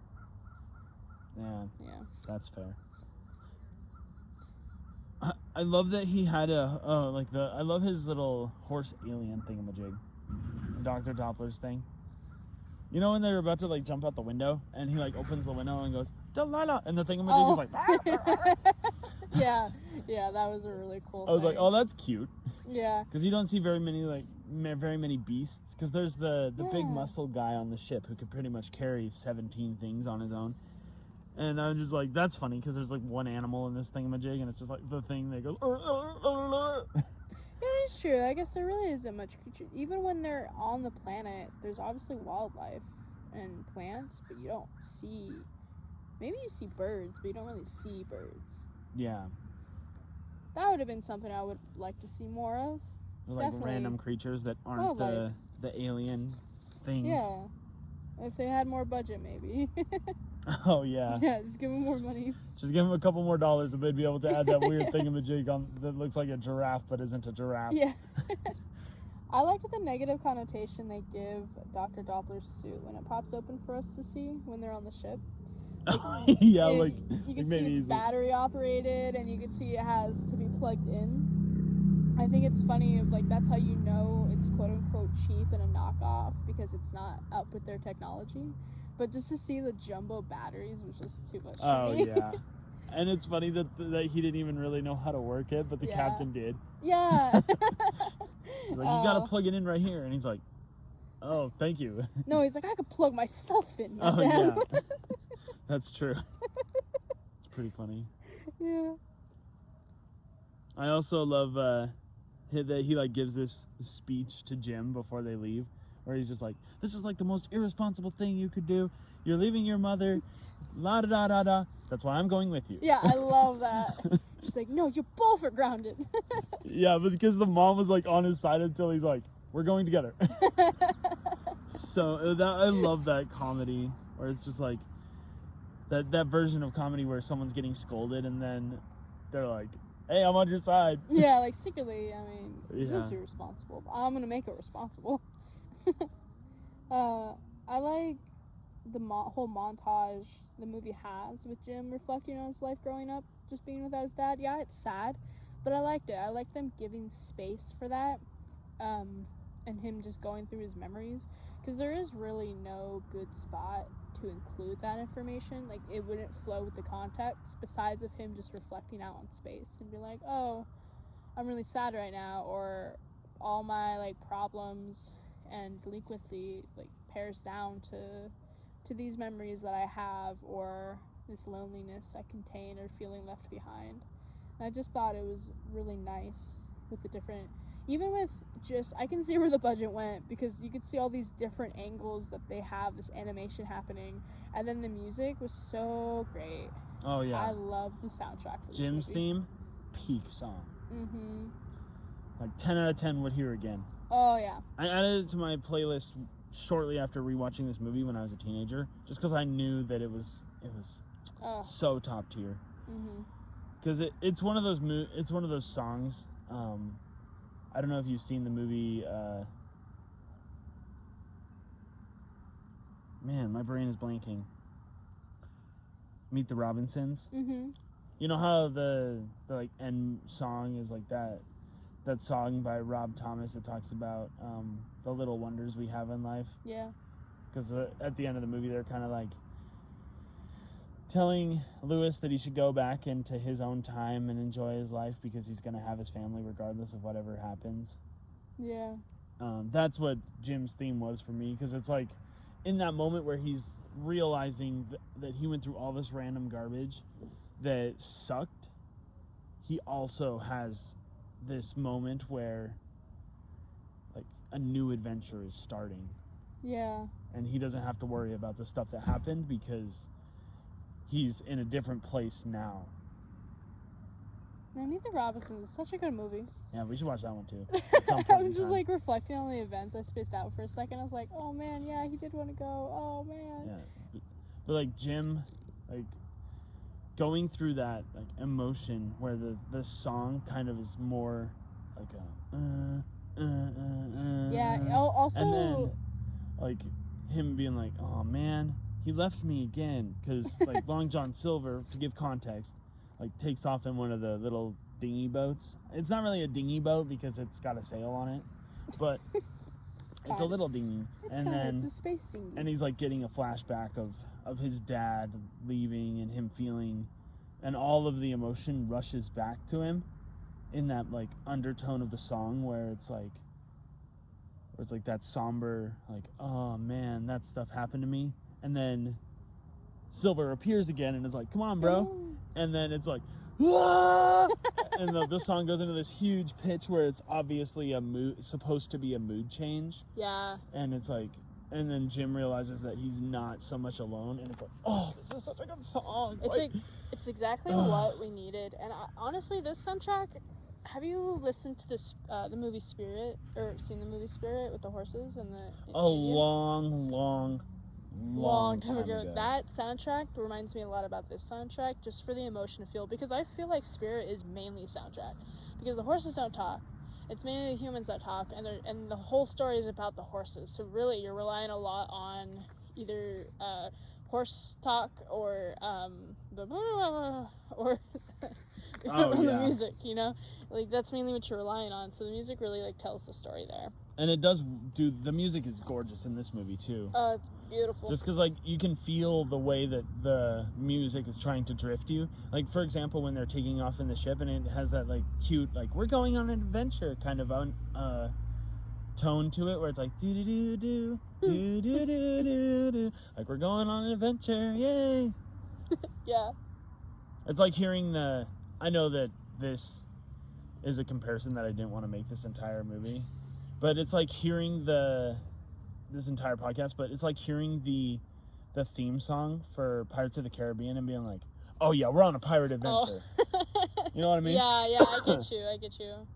Yeah, Yeah. that's fair. I love that he had I love his little horse alien thingamajig, Dr. Doppler's thing. You know when they're about to like jump out the window and he like opens the window and goes Delilah, and the thingamajig is like. Yeah, that was a really cool. I was thing. like, oh, that's cute. Yeah. Because you don't see very many beasts. Because there's the big muscle guy on the ship who could pretty much carry 17 things on his own. And I'm just like, that's funny because there's like one animal in this thingamajig, and it's just like the thing that goes. Yeah, that's true. I guess there really isn't much creature. Even when they're on the planet, there's obviously wildlife and plants, but you don't see. Maybe you see birds, but you don't really see birds. Yeah. That would have been something I would like to see more of. There's like Definitely. random creatures that aren't Wildlife. the alien things. Yeah. If they had more budget, maybe. Oh yeah. Yeah, just give them more money. Just give them a couple more dollars and they'd be able to add that weird thingamajig on that looks like a giraffe but isn't a giraffe. Yeah. I liked the negative connotation they give Dr. Doppler's suit when it pops open for us to see when they're on the ship. Yeah, you like can see maybe it's easy. battery operated, and you can see it has to be plugged in. I think it's funny if like that's how you know it's quote unquote cheap and a knockoff because it's not up with their technology. But just to see the jumbo batteries was just too much. Oh for me. yeah. And it's funny that he didn't even really know how to work it, but the Yeah. captain did. Yeah. He's like, you gotta plug it in right here, and he's like, oh, thank you. No, he's like, I could plug myself in. Oh Madame." yeah. That's true. It's pretty funny. Yeah. I also love that he like gives this speech to Jim before they leave, where he's just like, "This is like the most irresponsible thing you could do. You're leaving your mother, la da da da da. That's why I'm going with you." Yeah, I love that. She's like, no, you're both are grounded. Yeah, but because the mom was like on his side until he's like, "We're going together." So I love that comedy, where it's just like that version of comedy where someone's getting scolded and then they're like, "Hey, I'm on your side." Yeah, like secretly, I mean, is this Yeah. irresponsible? I'm gonna make it responsible. I like the whole montage the movie has with Jim reflecting on his life growing up, just being without his dad. Yeah, it's sad, but I liked it. I like them giving space for that, and him just going through his memories, because there is really no good spot to include that information. Like, it wouldn't flow with the context besides of him just reflecting out on space and be like, oh, I'm really sad right now, or all my like problems and delinquency like pares down to these memories that I have, or this loneliness I contain, or feeling left behind. And I just thought it was really nice with the different, even with just, I can see where the budget went, because you could see all these different angles that they have this animation happening, and then the music was so great. Oh yeah. I love the soundtrack for this Jim's movie. theme, peak song. Mm-hmm. Like 10 out of 10 would hear again. Oh yeah. I added it to my playlist shortly after rewatching this movie when I was a teenager, just because I knew that it was Oh. so top tier. Mm-hmm. Because it's one of those songs. I don't know if you've seen the movie. Man, my brain is blanking. Meet the Robinsons. Mm-hmm. You know how the like end song is like that song by Rob Thomas that talks about the little wonders we have in life. Yeah. Because at the end of the movie, they're kind of like telling Lewis that he should go back into his own time and enjoy his life because he's going to have his family regardless of whatever happens. Yeah. That's what Jim's theme was for me, because it's like in that moment where he's realizing that he went through all this random garbage that sucked, he also has this moment where like a new adventure is starting. Yeah. And he doesn't have to worry about the stuff that happened because he's in a different place now. Man, Meet the Robinsons is such a good movie. Yeah, we should watch that one too. At some point I'm in just time. like reflecting on the events. I spaced out for a second. I was like, oh man, yeah, he did want to go. Oh man. Yeah, but like Jim, like going through that like emotion where the song kind of is more like a Yeah. Also. and then like him being like, oh man, he left me again, because like Long John Silver, to give context, like takes off in one of the little dinghy boats. It's not really a dinghy boat because it's got a sail on it, but it's a little dinghy. It's a space dinghy. And he's like getting a flashback of his dad leaving and him feeling, and all of the emotion rushes back to him in that like undertone of the song where it's like that somber, like, oh man, that stuff happened to me. And then Silver appears again and is like, come on, bro. And then it's like, ah! And the song goes into this huge pitch where it's obviously supposed to be a mood change. Yeah. And it's like, and then Jim realizes that he's not so much alone, and it's like, oh, this is such a good song. It's exactly what we needed. And honestly, this soundtrack. Have you listened to this the movie Spirit, or seen the movie Spirit with the horses and the? Long time ago. That soundtrack reminds me a lot about this soundtrack, just for the emotion to feel, because I feel like Spirit is mainly soundtrack, because the horses don't talk. It's mainly the humans that talk, and the whole story is about the horses. So really, you're relying a lot on either horse talk or the the music. You know, like that's mainly what you're relying on. So the music really like tells the story there. And it does do. The music is gorgeous in this movie too. Oh, it's beautiful. Just because like you can feel the way that the music is trying to drift you. Like for example, when they're taking off in the ship, and it has that like cute, like we're going on an adventure kind of tone to it, where it's like do do do do do do do do do, like we're going on an adventure, yay! Yeah. It's like hearing the. I know that this is a comparison that I didn't want to make this entire movie. But it's like hearing this entire podcast, but it's like hearing the theme song for Pirates of the Caribbean and being like, oh yeah, we're on a pirate adventure. Oh. You know what I mean? Yeah, I get you.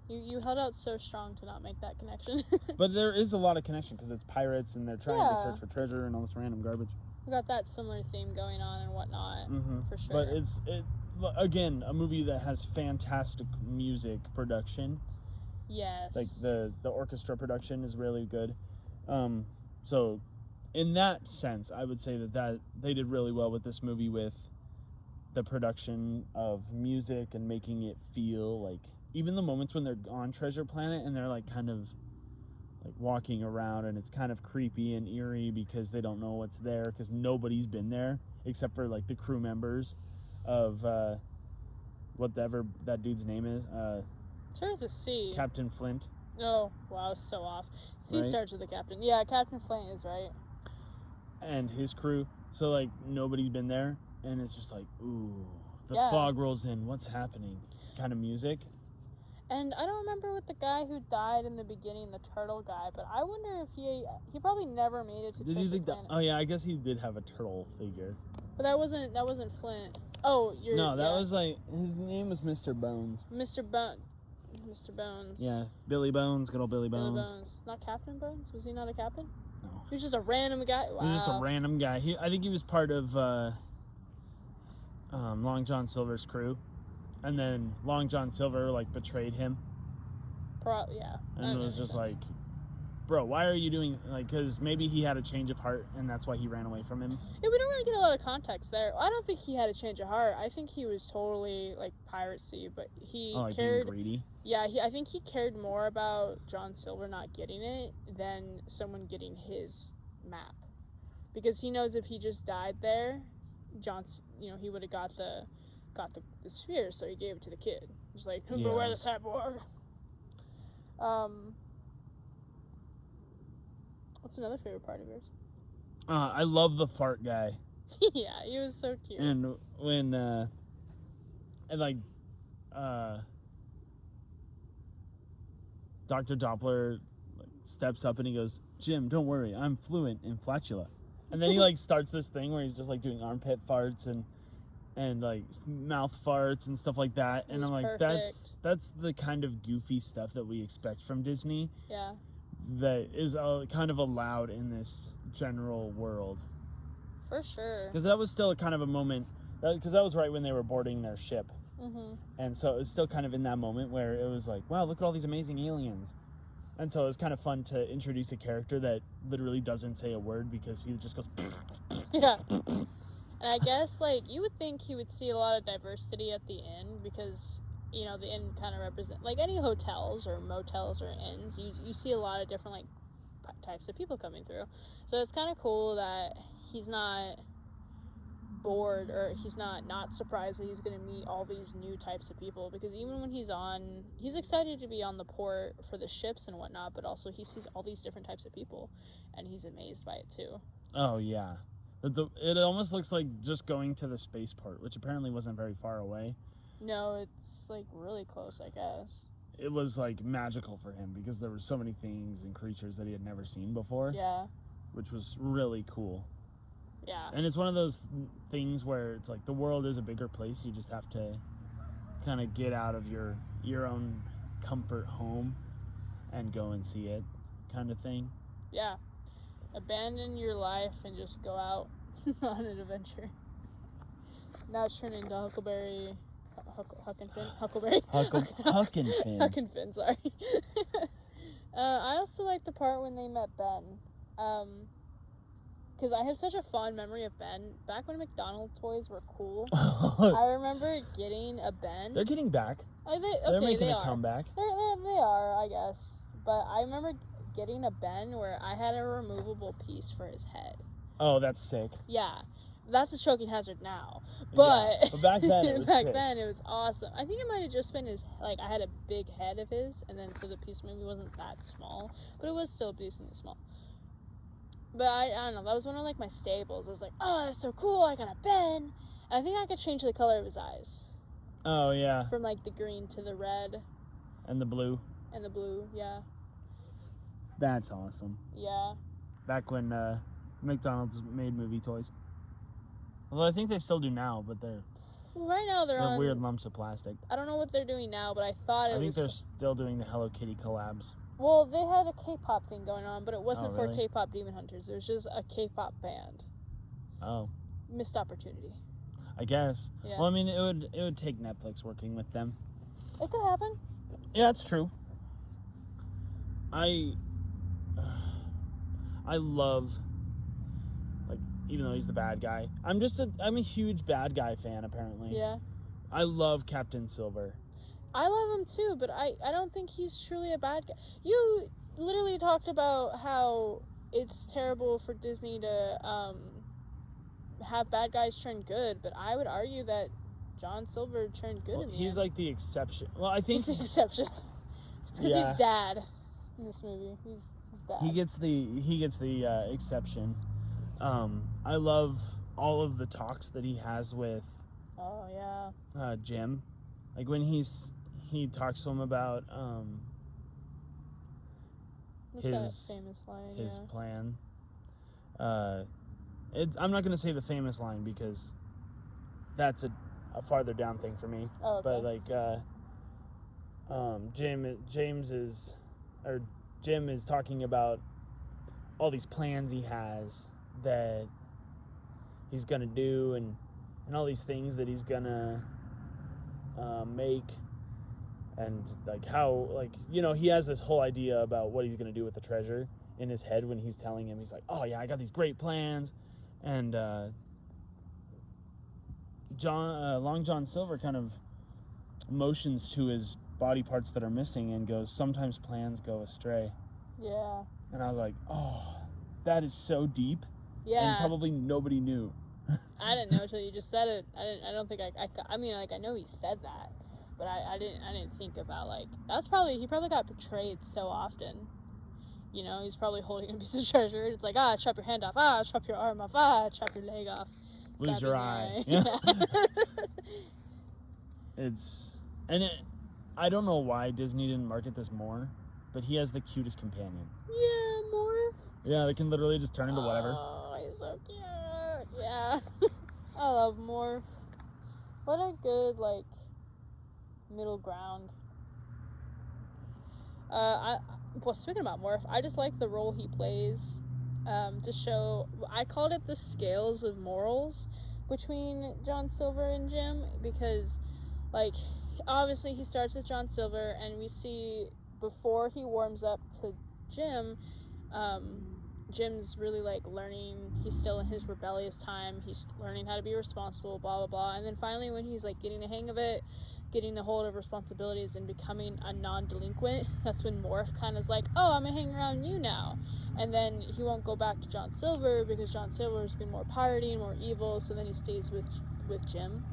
You held out so strong to not make that connection. But there is a lot of connection, because it's pirates and they're trying to search for treasure and all this random garbage. We got that similar theme going on and whatnot, for sure. But it's again, a movie that has fantastic music production. Yes. Like the orchestra production is really good. So in that sense, I would say that they did really well with this movie, with the production of music and making it feel like, even the moments when they're on Treasure Planet and they're like kind of like walking around and it's kind of creepy and eerie because they don't know what's there, because nobody's been there except for like the crew members of whatever that dude's name is. Start with a C. Captain Flint. Oh, wow, so off. C right? Starts with the captain. Yeah, Captain Flint is right. And his crew. So, like, nobody's been there. And it's just like, ooh, the fog rolls in. What's happening? Kind of music. And I don't remember what the guy who died in the beginning, the turtle guy, but I wonder if he probably never made it to Did Treasure you think Planet. that? Oh, yeah, I guess he did have a turtle figure. But that wasn't Flint. Oh, you're... No, that was like, his name was Mr. Bones. Mr. Bones. Yeah, Billy Bones, good old Billy Bones. Billy Bones. Not Captain Bones? Was he not a captain? No. He was just a random guy? Wow. He was just a random guy. I think he was part of Long John Silver's crew. And then Long John Silver, like, betrayed him. Yeah. And it was just like, bro, why are you doing, like, because maybe he had a change of heart and that's why he ran away from him. Yeah, we don't really get a lot of context there. I don't think he had a change of heart. I think he was totally, like, piracy, but he like cared... being greedy? Yeah, I think he cared more about John Silver not getting it than someone getting his map. Because he knows if he just died there, he would have got the sphere, so he gave it to the kid. He's like, go wear this hat, boy. What's another favorite part of yours? I love the fart guy. Yeah, he was so cute. And when Dr. Doppler steps up and he goes, Jim, don't worry, I'm fluent in flatula. And then he like starts this thing where he's just like doing armpit farts, and and like mouth farts and stuff like that. It And was I'm like, perfect. that's the kind of goofy stuff that we expect from Disney Yeah. that is kind of allowed in this general world. For sure. Because that was still kind of a moment, because that was right when they were boarding their ship. Mm-hmm. And so it was still kind of in that moment where it was like, wow, look at all these amazing aliens. And so it was kind of fun to introduce a character that literally doesn't say a word because he just goes... Yeah. And I guess, like, you would think he would see a lot of diversity at the inn because, you know, the inn kind of represent, like, any hotels or motels or inns, you see a lot of different, like, types of people coming through. So it's kind of cool that he's not bored, or he's not surprised that he's going to meet all these new types of people, because even when he's excited to be on the port for the ships and whatnot, but also he sees all these different types of people and he's amazed by it too. Oh, yeah. It almost looks like just going to the spaceport, which apparently wasn't very far away. No, it's like really close, I guess. It was like magical for him because there were so many things and creatures that he had never seen before. Yeah. Which was really cool. Yeah. And it's one of those things where it's like the world is a bigger place. You just have to kind of get out of your own comfort home and go and see it, kind of thing. Yeah. Abandon your life and just go out on an adventure. Now it's turned into Huckleberry. Huckleberry. Huck and Finn. Huck and Finn, sorry. I also like the part when they met Ben. Because I have such a fond memory of Ben. Back when McDonald's toys were cool, I remember getting a Ben. They're getting back. They're making a comeback. They are, I guess. But I remember getting a Ben where I had a removable piece for his head. Oh, that's sick. Yeah. That's a choking hazard now. But, but back then it was sick. then it was awesome. I think it might have just been his, like, I had a big head of his, and then so the piece maybe wasn't that small, but it was still decently small. But I don't know, that was one of, like, my staples. I was like, oh, that's so cool, I got a Ben. And I think I could change the color of his eyes. Oh, yeah. From, like, the green to the red. And the blue. And the blue, yeah. That's awesome. Yeah. Back when McDonald's made movie toys. Although I think they still do now, but they're right now they're on weird lumps of plastic. I don't know what they're doing now, but I thought I think they're still doing the Hello Kitty collabs. Well, they had a K-pop thing going on, but it wasn't really? for K-pop Demon Hunters. It was just a K-pop band. Oh. Missed opportunity. I guess. Yeah. Well, I mean, it would take Netflix working with them. It could happen. Yeah, it's true. I love, like, even though he's the bad guy, I'm a huge bad guy fan, apparently. Yeah. I love Captain Silver. I love him too, but I don't think he's truly a bad guy. You literally talked about how it's terrible for Disney to have bad guys turn good, but I would argue that John Silver turned good in the He's end. like the exception. Well, I think He's the exception. It's because Yeah. he's dad in this movie. He's dad. he gets the exception. I love all of the talks that he has with Oh yeah. Jim, like when he talks to him about What's his that famous line? his Yeah. plan. I'm not gonna say the famous line because that's a farther down thing for me. Oh, okay. But like Jim is talking about all these plans he has that he's gonna do and all these things that he's gonna make, and like how, like, you know, he has this whole idea about what he's gonna do with the treasure in his head when he's telling him. He's like, oh yeah, I got these great plans. And Long John Silver kind of motions to his body parts that are missing and goes, sometimes plans go astray. Yeah. And I was like, oh, that is so deep. Yeah. And probably nobody knew. I didn't know until you just said it. I don't think I mean, like, I know he said that, but I didn't think about, like, he probably got betrayed so often. You know, he's probably holding a piece of treasure. It's like, chop your hand off. Chop your arm off. Chop your leg off. Lose your eye. Yeah. I don't know why Disney didn't market this more, but he has the cutest companion. Yeah, Morph. Yeah, they can literally just turn into whatever. Oh, he's so cute. Yeah. I love Morph. What a good, like, middle ground. Well, speaking about Morph, I just like the role he plays. To show, I called it the scales of morals between John Silver and Jim, because, like, obviously he starts with John Silver, and we see before he warms up to Jim, Jim's really, like, learning. He's still in his rebellious time. He's learning how to be responsible, blah, blah, blah. And then finally, when he's, like, getting a hang of it, getting a hold of responsibilities and becoming a non-delinquent, that's when Morph kind of is like, oh, I'm gonna hang around you now. And then he won't go back to John Silver because John Silver's been more piratey and more evil, so then he stays with Jim.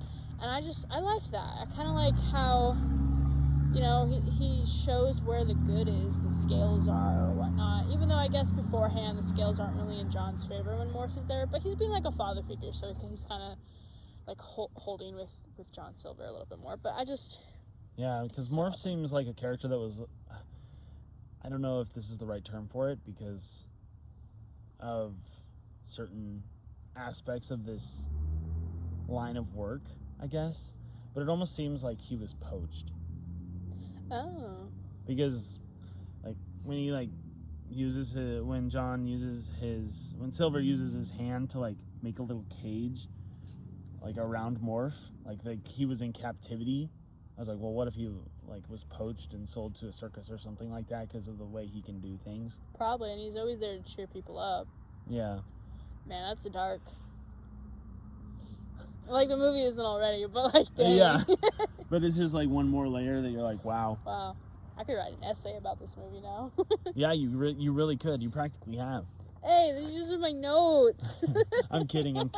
And I liked that. I kind of like how, you know, he shows where the good is, the scales are, or whatnot. Even though I guess beforehand the scales aren't really in John's favor when Morph is there, but he's being like a father figure, so he's kind of like holding with John Silver a little bit more. But I just... Yeah, because Morph seems like a character that was... I don't know if this is the right term for it because of certain aspects of this line of work, I guess. But it almost seems like he was poached. Oh. Because, like, when he, like, uses his... When Silver uses his hand to, like, make a little cage, like, around Morph, like he was in captivity. I was like, well, what if he, like, was poached and sold to a circus or something like that because of the way he can do things? Probably, and he's always there to cheer people up. Yeah. Man, that's dark. Like, the movie isn't already, but, like, dang. Yeah. But it's just, like, one more layer that you're like, wow. Wow. I could write an essay about this movie now. Yeah, you really could. You practically have. Hey, these are my notes. I'm kidding.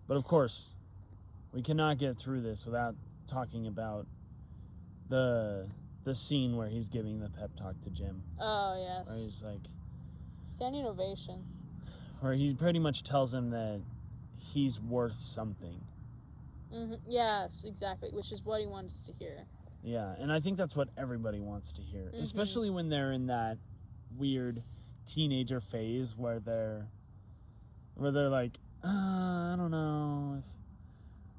But, of course, we cannot get through this without talking about the scene where he's giving the pep talk to Jim. Oh, yes. Where he's like... Standing ovation. Where he pretty much tells him that he's worth something. Mm-hmm. Yes, exactly, which is what he wants to hear. Yeah, and I think that's what everybody wants to hear. Mm-hmm. Especially when they're in that weird teenager phase where they're like, I don't know if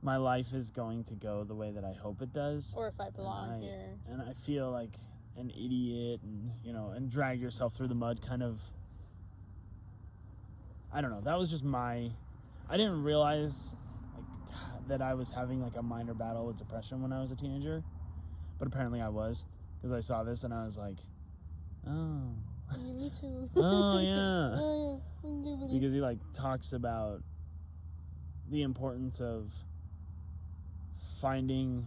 my life is going to go the way that I hope it does. Or if I belong here. And I feel like an idiot and, you know, and drag yourself through the mud kind of... I don't know. That was just I didn't realize, like, that I was having, like, a minor battle with depression when I was a teenager. But apparently I was. Because I saw this and I was like, oh... Me too. Oh, yeah. Oh, yes. Because he, like, talks about the importance of finding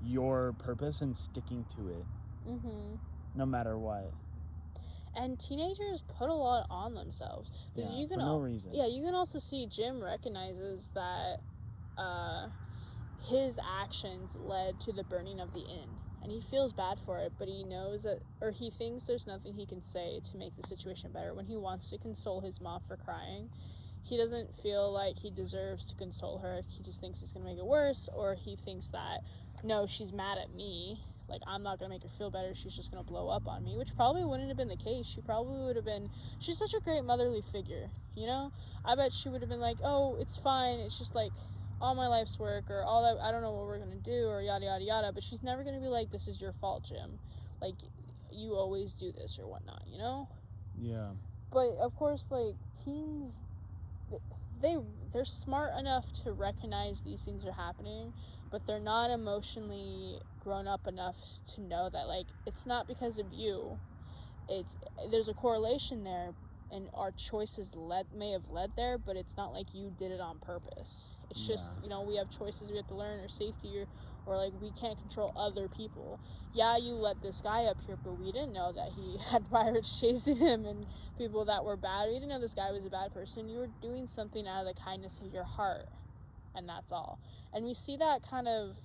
your purpose and sticking to it. Mm-hmm. No matter what. And teenagers put a lot on themselves. Because for no reason. Yeah, you can also see Jim recognizes that his actions led to the burning of the inn. And he feels bad for it, but he knows that, or he thinks there's nothing he can say to make the situation better. When he wants to console his mom for crying, he doesn't feel like he deserves to console her. He just thinks it's going to make it worse, or he thinks that, no, she's mad at me. Like, I'm not going to make her feel better. She's just going to blow up on me, which probably wouldn't have been the case. She probably would have been, she's such a great motherly figure, you know? I bet she would have been like, oh, it's fine. It's just like, all my life's work, or all that, I don't know what we're gonna do, or yada yada yada, but she's never gonna be like, this is your fault, Jim, like, you always do this or whatnot, you know? Yeah. But of course, like, teens, they're smart enough to recognize these things are happening, but they're not emotionally grown up enough to know that, like, it's not because of you. There's a correlation there, and our choices may have led there, but it's not like you did it on purpose. It's just, you know, we have choices we have to learn, or safety, or like, we can't control other people. Yeah, you let this guy up here, but we didn't know that he had pirates chasing him and people that were bad. We didn't know this guy was a bad person. You were doing something out of the kindness of your heart, and that's all. And we see that kind of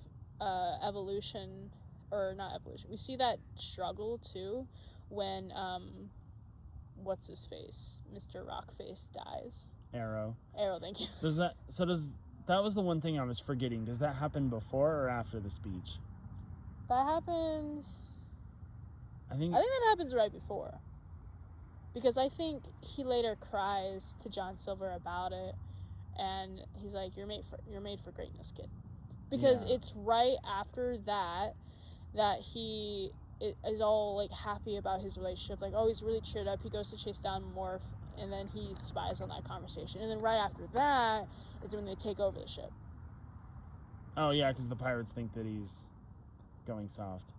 evolution, or not evolution, we see that struggle too when what's his face, Mr. Rockface, dies. Arrow, thank you. That was the one thing I was forgetting. Does that happen before or after the speech? That happens... I think that happens right before. Because I think he later cries to John Silver about it, and he's like, you're made for greatness, kid. Because it's right after that he is all like happy about his relationship, like, oh, he's really cheered up. He goes to chase down Morph, and then he spies on that conversation, and then right after that is when they take over the ship. Oh yeah, because the pirates think that he's going soft.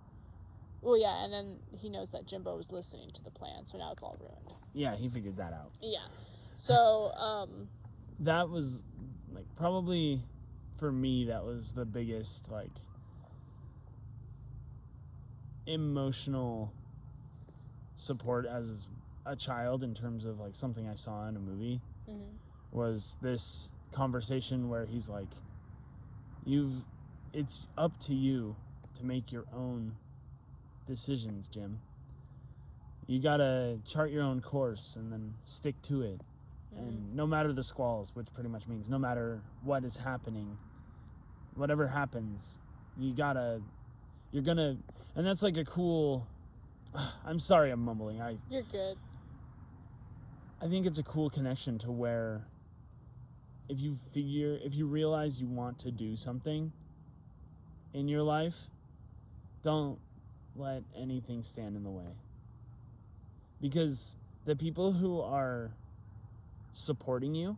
Well, yeah, and then he knows that Jimbo was listening to the plan, so now it's all ruined. Yeah, he figured that out. Yeah. So, that was, like, probably, for me, that was the biggest, like, emotional support as a child in terms of, like, something I saw in a movie, was this conversation where he's like, it's up to you to make your own decisions, Jim. You gotta chart your own course and then stick to it. And no matter the squalls, which pretty much means no matter what is happening, whatever happens, you're gonna, and that's like a cool, I'm sorry I'm mumbling. You're good. I think it's a cool connection to where if you realize you want to do something in your life, don't let anything stand in the way. Because the people who are supporting you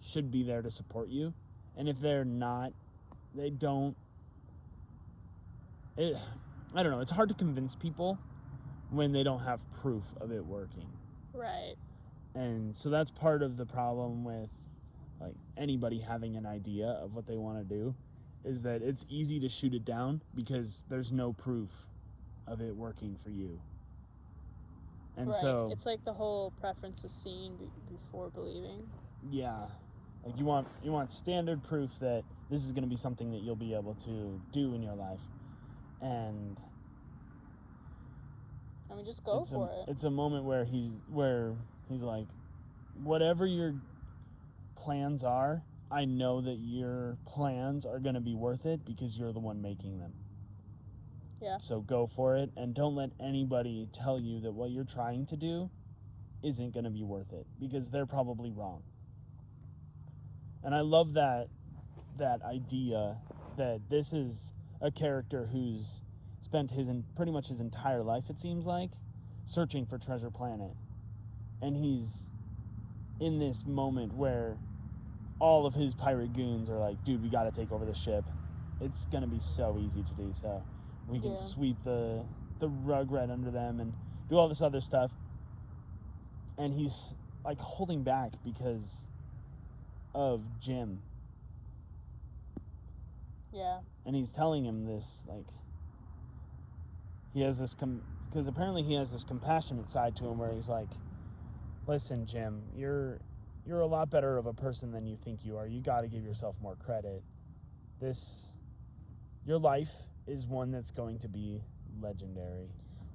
should be there to support you. And if they're not, I don't know, it's hard to convince people when they don't have proof of it working. Right. And so that's part of the problem with, like, anybody having an idea of what they want to do, is that it's easy to shoot it down because there's no proof of it working for you. And right. so it's like the whole preference of seeing before believing. Yeah. Like, you want standard proof that this is going to be something that you'll be able to do in your life. And I mean, just go for it. It's a moment where he's like, whatever your plans are, I know that your plans are going to be worth it because you're the one making them. Yeah. So go for it, and don't let anybody tell you that what you're trying to do isn't going to be worth it, because they're probably wrong. And I love that idea that this is a character who's spent pretty much his entire life, it seems like, searching for Treasure Planet. And he's in this moment where all of his pirate goons are like, dude, we got to take over the ship. It's going to be so easy to do so. We can sweep the rug right under them and do all this other stuff. And he's, like, holding back because of Jim. Yeah. And he's telling him this, like, he has this, because apparently he has this compassionate side to him where he's like, listen, Jim, you're a lot better of a person than you think you are. You got to give yourself more credit. Your life is one that's going to be legendary.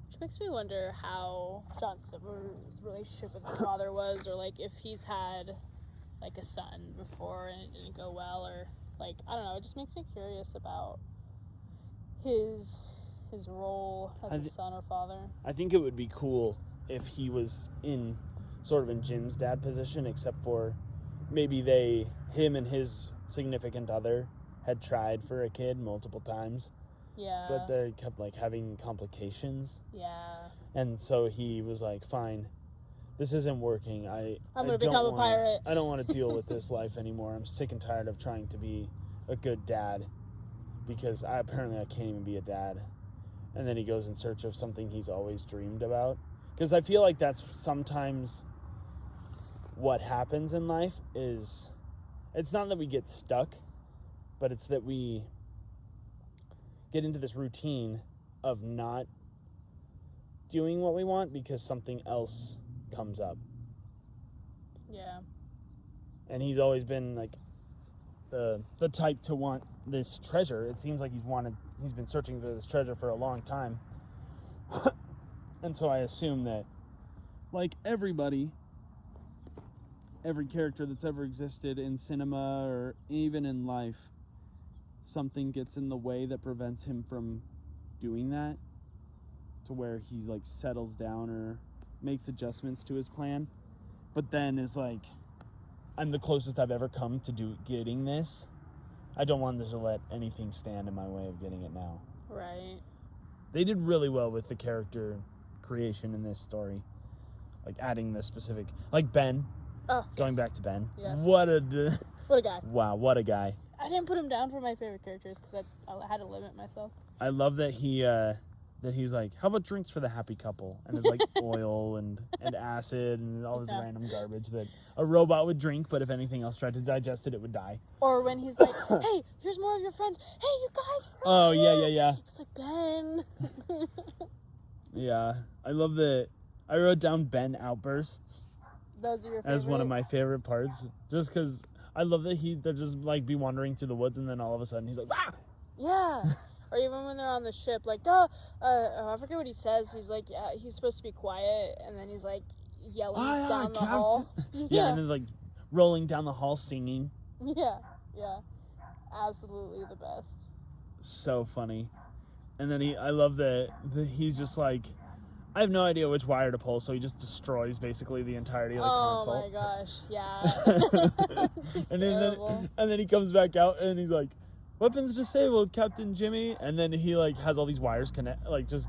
Which makes me wonder how John Silver's relationship with his father was, or, like, if he's had, like, a son before and it didn't go well, or, like, I don't know, it just makes me curious about his role as a son or father. I think it would be cool if he was in Jim's dad position, except for maybe him and his significant other had tried for a kid multiple times. Yeah. But they kept, like, having complications. Yeah. And so he was like, fine, this isn't working. I'm going to become a pirate. I don't want to deal with this life anymore. I'm sick and tired of trying to be a good dad, because apparently I can't even be a dad. And then he goes in search of something he's always dreamed about. Because I feel like that's sometimes what happens in life is, it's not that we get stuck, but it's that we get into this routine of not doing what we want because something else comes up. Yeah. And he's always been, like, the type to want this treasure. It seems like he's been searching for this treasure for a long time. And so I assume that, like every character that's ever existed in cinema or even in life, something gets in the way that prevents him from doing that, to where he, like, settles down or makes adjustments to his plan, but then is like, I'm the closest I've ever come to getting this. I don't want to let anything stand in my way of getting it now. Right. They did really well with the character creation in this story. Like adding the specific, like Ben. Oh, Going yes. back to Ben. Yes. What a guy. Wow, what a guy. I didn't put him down for my favorite characters because I had to limit myself. I love that he's like, how about drinks for the happy couple? And it's like oil and acid and all this random garbage that a robot would drink, but if anything else tried to digest it, it would die. Or when he's like, hey, here's more of your friends. Hey, you guys. Oh, yeah. It's like, Ben. Yeah. I love that. I wrote down Ben outbursts Those are your favorite? as one of my favorite parts. Just because I love that they'll just like be wandering through the woods and then all of a sudden he's like, ah! Yeah. Or even when they're on the ship, like, I forget what he says. He's like, yeah, he's supposed to be quiet, and then he's like yelling down the hall. Yeah, and then like rolling down the hall singing. Yeah. Absolutely the best. So funny. And then I love that he's just like, I have no idea which wire to pull, so he just destroys basically the entirety of the console. Oh my gosh, yeah. Just and terrible. then he comes back out and he's like, weapons disabled, Captain Jimmy. And then he like has all these wires connect, like just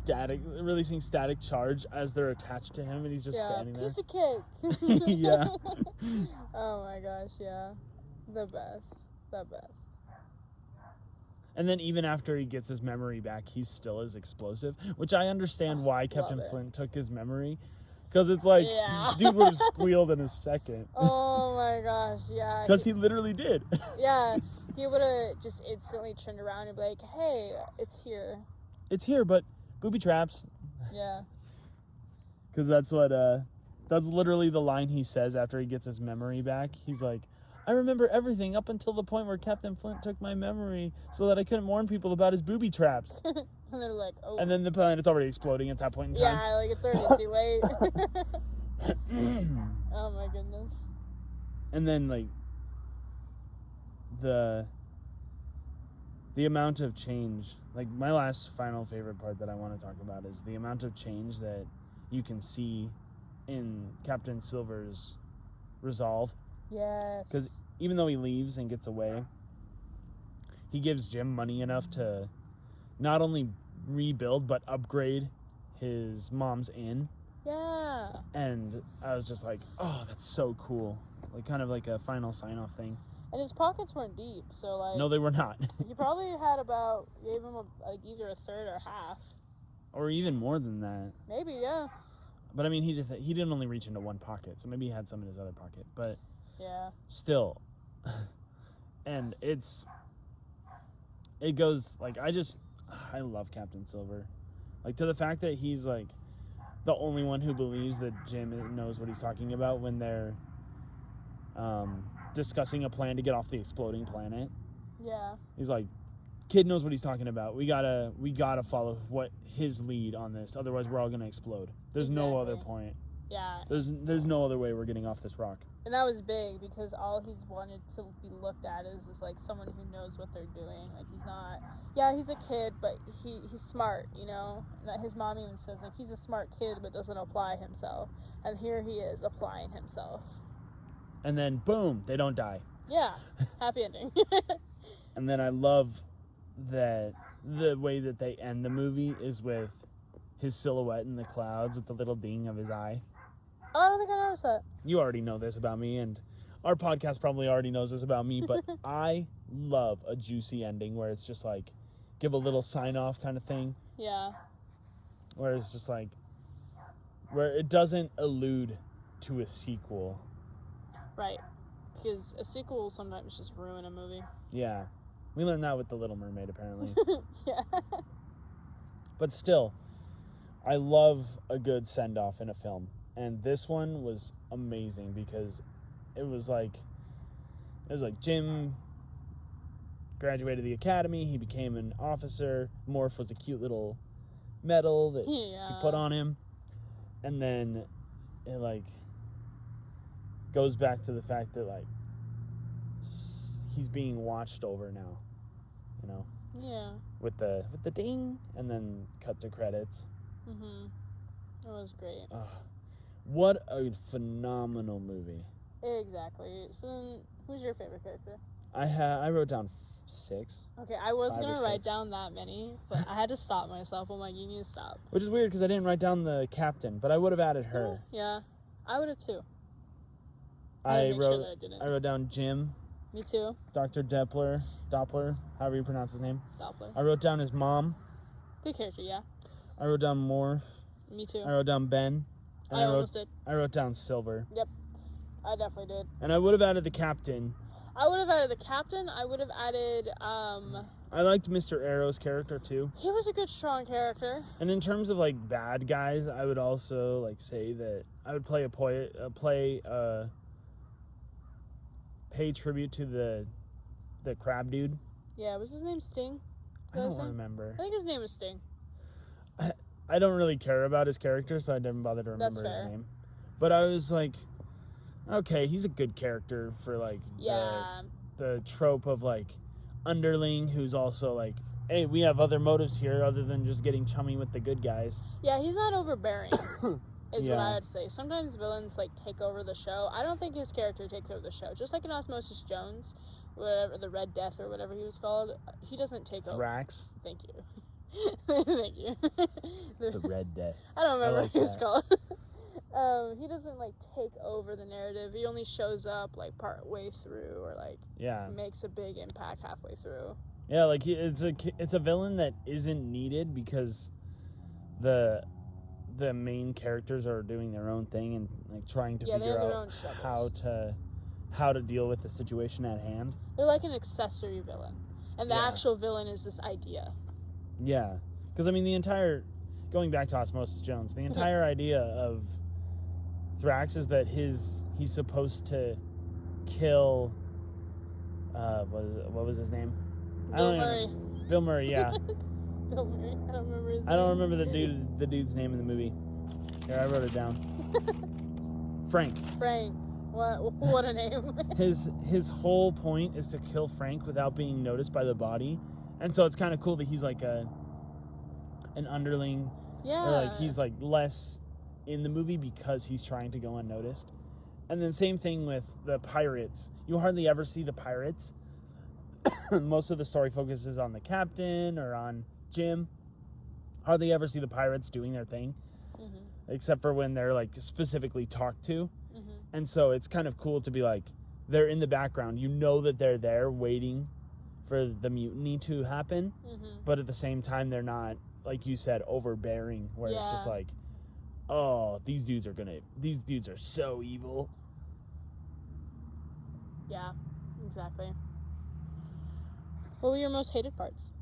releasing static charge as they're attached to him, and he's just standing there. Piece of cake. Yeah. Oh my gosh, yeah. The best. And then even after he gets his memory back, he's still as explosive, which I understand why Captain Flint took his memory. Because it's like, dude would have squealed in a second. Oh my gosh, yeah. Because he literally did. Yeah, he would have just instantly turned around and be like, hey, it's here. It's here, but booby traps. Yeah. Because that's literally the line he says after he gets his memory back. He's like, I remember everything up until the point where Captain Flint took my memory so that I couldn't warn people about his booby traps. And they're like, oh. And then the planet's already exploding at that point in time. Yeah, like it's already too late. Oh my goodness. And then like the amount of change, like my last final favorite part that I want to talk about is the amount of change that you can see in Captain Silver's resolve. Yes. Because even though he leaves and gets away, he gives Jim money enough to not only rebuild but upgrade his mom's inn. Yeah. And I was just like, oh, that's so cool. Like kind of like a final sign-off thing. And his pockets weren't deep, so like. No, they were not. He probably had gave him either a third or half. Or even more than that. Maybe, yeah. But I mean, he didn't only reach into one pocket, so maybe he had some in his other pocket. But yeah, still, and it goes like I love Captain Silver, like to the fact that he's like the only one who believes that Jim knows what he's talking about when they're discussing a plan to get off the exploding planet. Yeah. He's like, kid knows what he's talking about. We gotta follow his lead on this, otherwise we're all gonna explode. There's no other point. Yeah. There's no other way we're getting off this rock. And that was big because all he's wanted to be looked at is like someone who knows what they're doing. Like he's not. Yeah, he's a kid, but he's smart. You know. And his mom even says like he's a smart kid, but doesn't apply himself. And here he is applying himself. And then boom, they don't die. Yeah. Happy ending. And then I love that the way that they end the movie is with his silhouette in the clouds with the little ding of his eye. Oh, I don't think I noticed that. You already know this about me, and our podcast probably already knows this about me, but I love a juicy ending where it's just like, give a little sign-off kind of thing. Yeah. Where it's just like, where it doesn't allude to a sequel. Right. Because a sequel will sometimes just ruin a movie. Yeah. We learned that with The Little Mermaid, apparently. Yeah. But still, I love a good send-off in a film. And this one was amazing because it was like Jim graduated the academy, he became an officer, Morph was a cute little medal that he put on him, and then it like goes back to the fact that like he's being watched over now, you know. Yeah. With the ding and then cut to credits. Mhm. It was great. What a phenomenal movie. Exactly. So then, who's your favorite character? I wrote down 6, Okay, I was 5 or gonna write 6. down that many, but I had to stop myself. I'm like, you need to stop. Which is weird because I didn't write down the captain, but I would have added her. Yeah, I would have too. I didn't make sure wrote that I didn't. I wrote down Jim, Me too. Dr. Doppler, however you pronounce his name. Doppler. I wrote down his mom. Good character, yeah. I wrote down Morph. Me too. I wrote down Ben. And I almost did. I wrote down Silver. I definitely did. And I would have added the captain. I would have added the captain. I would have added, I liked Mr. Arrow's character too. he was a good, strong character. And in terms of like bad guys, I would also like say that I would pay tribute to the crab dude. Yeah, was his name Sting? I don't remember. I think his name was Sting. I don't really care about his character, so I didn't bother to remember That's fair. his name. But I was like, okay, he's a good character for like Yeah. the trope of like underling who's also like, hey, we have other motives here other than just getting chummy with the good guys. Yeah, he's not overbearing, is what Yeah. I would say. Sometimes villains, like, take over the show. I don't think his character takes over the show. Just like in Osmosis Jones, whatever, the Red Death or whatever he was called, he doesn't take over. Thrax, Thank you. Thank you. the Red Death. I don't remember like what he's that. called. He doesn't, like, take over the narrative. He only shows up, like, part way through or, like, Yeah, makes a big impact halfway through. yeah, like it's a villain that isn't needed because the main characters are doing their own thing and like trying to Yeah, they figure have their out own struggles. how to deal with the situation at hand. They're like an accessory villain. And the Yeah. actual villain is this idea. Yeah, because I mean going back to Osmosis Jones, the entire idea of Thrax is that he's supposed to kill. What was his name? Bill Murray. Bill Murray, yeah. Bill Murray. I don't remember his name. I don't remember the dude's name in the movie. Here, I wrote it down. Frank. Frank. What a name. His whole point is to kill Frank without being noticed by the body, and so it's kind of cool that he's like an underling, Yeah. or like he's like less in the movie because he's trying to go unnoticed. And then same thing with the pirates. You hardly ever see the pirates. Most of the story focuses on the captain or on Jim. Hardly ever see the pirates doing their thing, except for when they're like specifically talked to. And so it's kind of cool to be like, they're in the background. You know that they're there waiting for the mutiny to happen, but at the same time, they're not, like you said, overbearing, where it's just Yeah. like, oh, these dudes are so evil. Yeah, exactly. What were your most hated parts?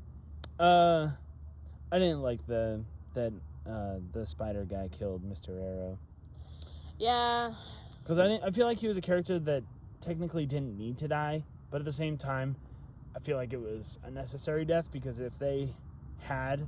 I didn't like that the spider guy killed Mr. Arrow. Yeah. Because I feel like he was a character that technically didn't need to die, but at the same time, I feel like it was a necessary death, because if they had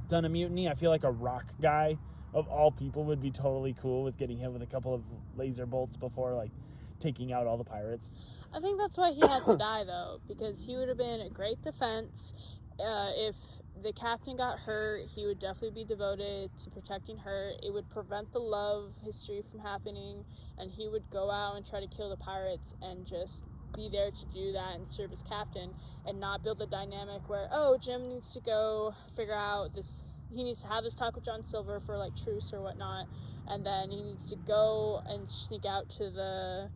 done a mutiny, I feel like a rock guy of all people would be totally cool with getting hit with a couple of laser bolts before like taking out all the pirates. I think that's why he had to die, though, because he would have been a great defense. If the captain got hurt, he would definitely be devoted to protecting her. It would prevent the love history from happening, and he would go out and try to kill the pirates and just be there to do that and serve as captain, and not build a dynamic where, oh, Jim needs to go figure out this, he needs to have this talk with John Silver for like truce or whatnot, and then he needs to go and sneak out to the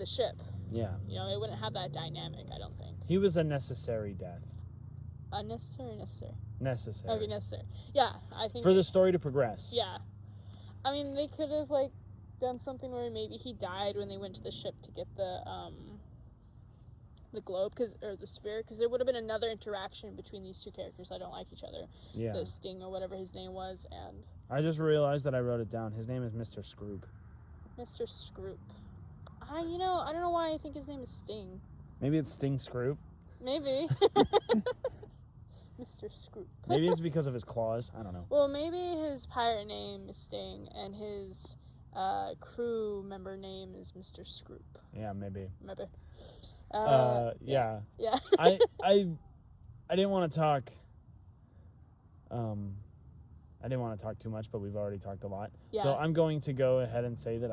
ship. Yeah. You know, it wouldn't have that dynamic, I don't think. He was a necessary death. Unnecessary or necessary? Necessary. Okay, necessary. Yeah, I think For the story to progress. Yeah. I mean, they could have like done something where maybe he died when they went to the ship to get the globe, or the sphere, because there would have been another interaction between these two characters that don't like each other. Yeah. The Sting or whatever his name was, and I just realized that I wrote it down. His name is Mr. Scroop. Mr. Scroop. I don't know why I think his name is Sting. Maybe it's Sting Scroop. Maybe. Mr. Scroop. Maybe it's because of his claws. I don't know. Well, maybe his pirate name is Sting, and his crew member name is Mr. Scroop. Yeah, maybe. Maybe. Yeah. Yeah. I didn't want to talk. I didn't want to talk too much, but we've already talked a lot. Yeah. So I'm going to go ahead and say that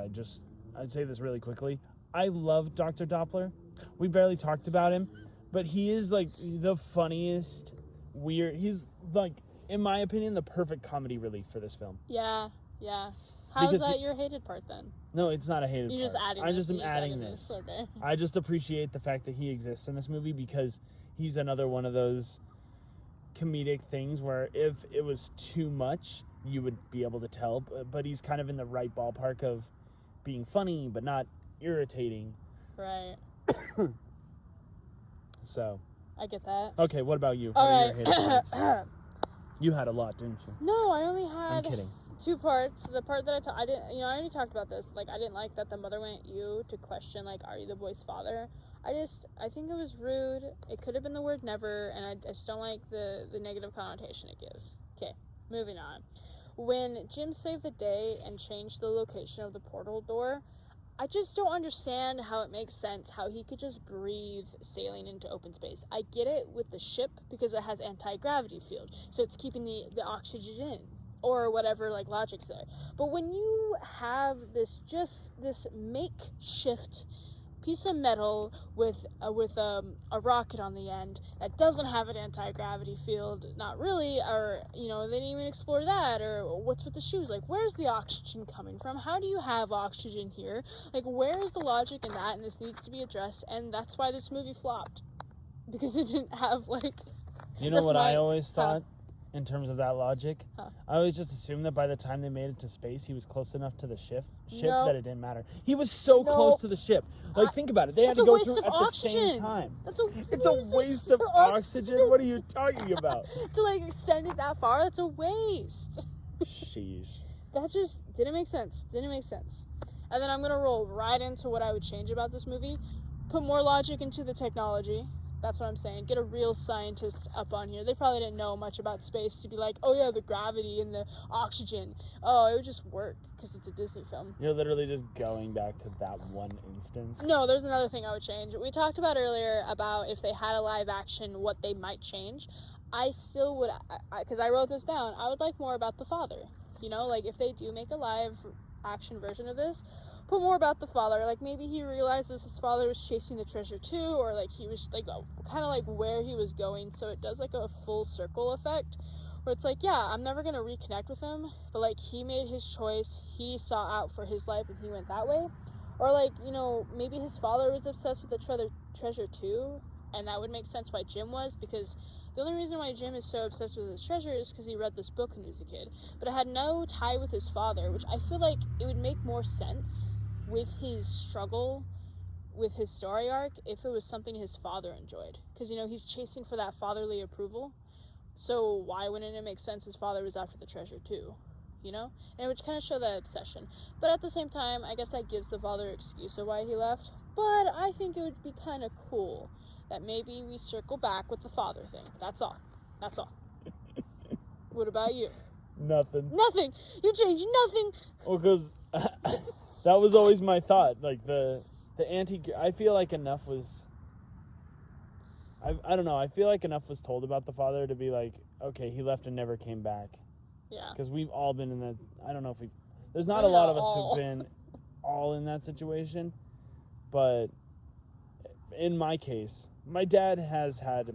I'd say this really quickly. I love Dr. Doppler. We barely talked about him, but he is like the funniest, weird. He's like, in my opinion, the perfect comedy relief for this film. Yeah. How is Because that your hated part then? No, it's not a hated You're part. just adding I this. just am you're adding this. Okay. I just appreciate the fact that he exists in this movie because he's another one of those comedic things where if it was too much, you would be able to tell, but he's kind of in the right ballpark of being funny but not irritating. Right. So. I get that. Okay, what about you? All what right. are your hated parts? You had a lot, didn't you? No, I only I'm had kidding. 2 parts. The part that I didn't, I already talked about this. Like, I didn't like that the mother went at you to question, like, are you the boy's father? I think it was rude. It could have been the word never, and I just don't like the negative connotation it gives. Okay, moving on. When Jim saved the day and changed the location of the portal door, I just don't understand how it makes sense how he could just breathe sailing into open space. I get it with the ship because it has anti-gravity field, so it's keeping the oxygen in, or whatever, like, logic's there. But when you have this makeshift piece of metal with a rocket on the end that doesn't have an anti-gravity field, not really, or, they didn't even explore that, or what's with the shoes? Like, where's the oxygen coming from? How do you have oxygen here? Like, where is the logic in that? And this needs to be addressed, and that's why this movie flopped, because it didn't have, like... You know what I always thought? In terms of that logic, Huh. I always just assumed that by the time they made it to space, he was close enough to the ship No. that it didn't matter. He was so No. close to the ship. Like, think about it. They had That's to a go waste through of at the oxygen. same time. It's a waste of oxygen? What are you talking about? To, like, extend it that far, that's a waste. Sheesh. That just didn't make sense. And then I'm gonna roll right into what I would change about this movie. Put more logic into the technology. That's what I'm saying. Get a real scientist up on here. They probably didn't know much about space to be like, oh yeah, the gravity and the oxygen. Oh, it would just work because it's a Disney film. You're literally just going back to that one instance. No, there's another thing I would change. We talked about earlier about if they had a live action, what they might change. I still would, because I wrote this down, I would like more about the father. Like, if they do make a live action version of this, put more about the father. Like, maybe he realizes his father was chasing the treasure too, or like he was like kind of like where he was going, so it does like a full circle effect where it's like, yeah, I'm never gonna reconnect with him, but like he made his choice, he sought out for his life and he went that way. Or like, maybe his father was obsessed with the treasure too, and that would make sense why Jim was, because the only reason why Jim is so obsessed with his treasure is because he read this book when he was a kid. But it had no tie with his father, which I feel like it would make more sense with his struggle with his story arc if it was something his father enjoyed. Because, he's chasing for that fatherly approval. So why wouldn't it make sense his father was after the treasure too? And it would kind of show that obsession. But at the same time, I guess that gives the father excuse of why he left. But I think it would be kind of cool that maybe we circle back with the father thing. That's all. What about you? Nothing. Nothing. You changed nothing. Well, because that was always my thought. Like, the I feel like enough was... I don't know. I feel like enough was told about the father to be like, okay, he left and never came back. Yeah. Because we've all been in that... I don't know if we've... There's not Maybe a lot not of us all. who've been all in that situation. But in my case, my dad has had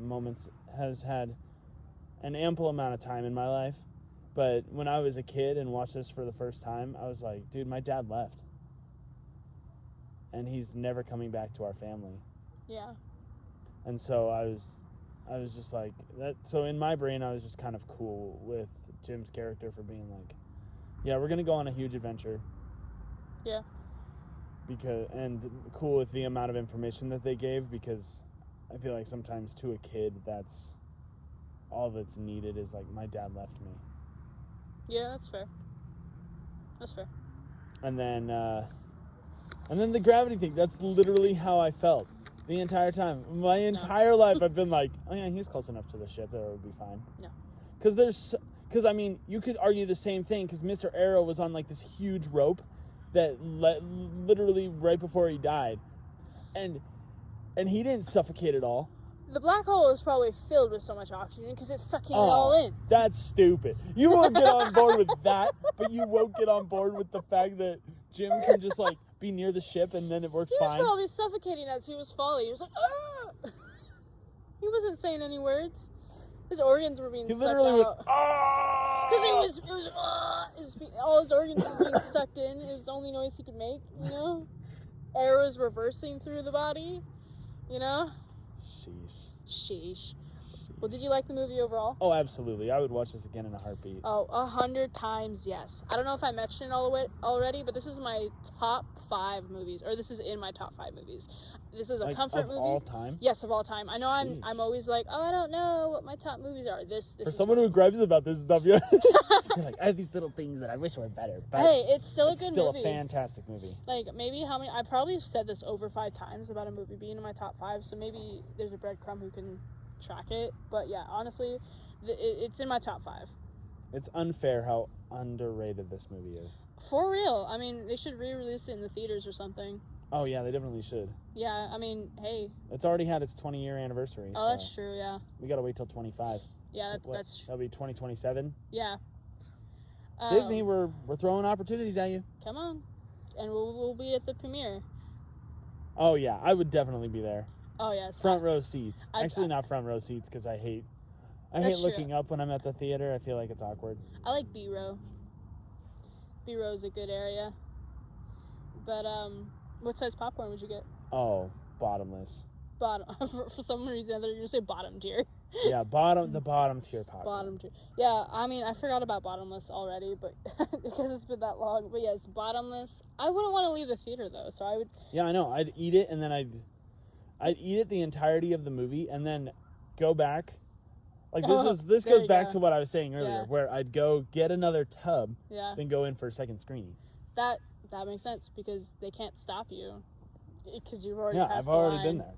an ample amount of time in my life. But when I was a kid and watched this for the first time, I was like, dude, my dad left. And he's never coming back to our family. Yeah. And so I was just like that. So in my brain, I was just kind of cool with Jim's character for being like, yeah, we're gonna go on a huge adventure. Yeah. And cool with the amount of information that they gave, because I feel like sometimes to a kid, that's all that's needed is like, my dad left me. Yeah, that's fair. And then the gravity thing, that's literally how I felt the entire time. My entire life I've been like, oh yeah, he's close enough to the ship that it would be fine. No. Because I mean, you could argue the same thing, because Mr. Arrow was on like this huge rope that literally right before he died. And he didn't suffocate at all. The black hole is probably filled with so much oxygen because it's sucking it all in. That's stupid. You won't get on board with that, but you won't get on board with the fact that Jim can just like be near the ship and then it works He was fine. probably suffocating as he was falling. He was like, ah! He wasn't saying any words. His organs were being He sucked literally went, out. ah! Because all his organs were being sucked in. It was the only noise he could make, you know? Air was reversing through the body, you know? Sheesh. Well, did you like the movie overall? Oh, absolutely. I would watch this again in a heartbeat. Oh, 100 times yes. I don't know if I mentioned it already, but this is my top 5 movies, or this is in my top 5 movies. This is a Like, comfort of movie. all time? Yes, of all time. I know Sheesh. I'm always like, oh, I don't know what my top movies are. This For is someone one who of gripes about this stuff, you're like, I have these little things that I wish were better. them. But Hey, it's still a it's good still movie. a fantastic movie. Like, maybe I probably have said this over 5 times about a movie being in my top 5, so maybe there's a breadcrumb who can track it. But yeah, honestly, it's in my top 5. It's unfair how underrated this movie is. For real. I mean, they should re-release it in the theaters or something. Oh, yeah, they definitely should. Yeah, I mean, hey. It's already had its 20-year anniversary. Oh, so that's true, yeah. we gotta wait till 25. Yeah, So that's that'll be 2027. yeah. Disney, we're throwing opportunities at you. Come on. And we'll be at the premiere. Oh, yeah, I would definitely be there. Oh, yes. Front row seats. I'd- Actually, not front row seats because I hate That's true. looking up when I'm at the theater. I feel like it's awkward. I like B-row. B-row is a good area. But, what size popcorn would you get? Oh, bottomless. Bottom. For some reason, I thought you were going to say bottom tier. Yeah, the bottom tier popcorn. Bottom tier. Yeah, I mean, I forgot about bottomless already, but because it's been that long. But yes, bottomless. I wouldn't want to leave the theater, though, so I would... Yeah, I know. I'd eat it and then I'd eat it the entirety of the movie and then go back. Like this There goes you back go. to what I was saying earlier, Yeah. where I'd go get another tub, Yeah, then go in for a second screening. that makes sense, because they can't stop you. Because you've already Yeah, passed I've the already line. been there.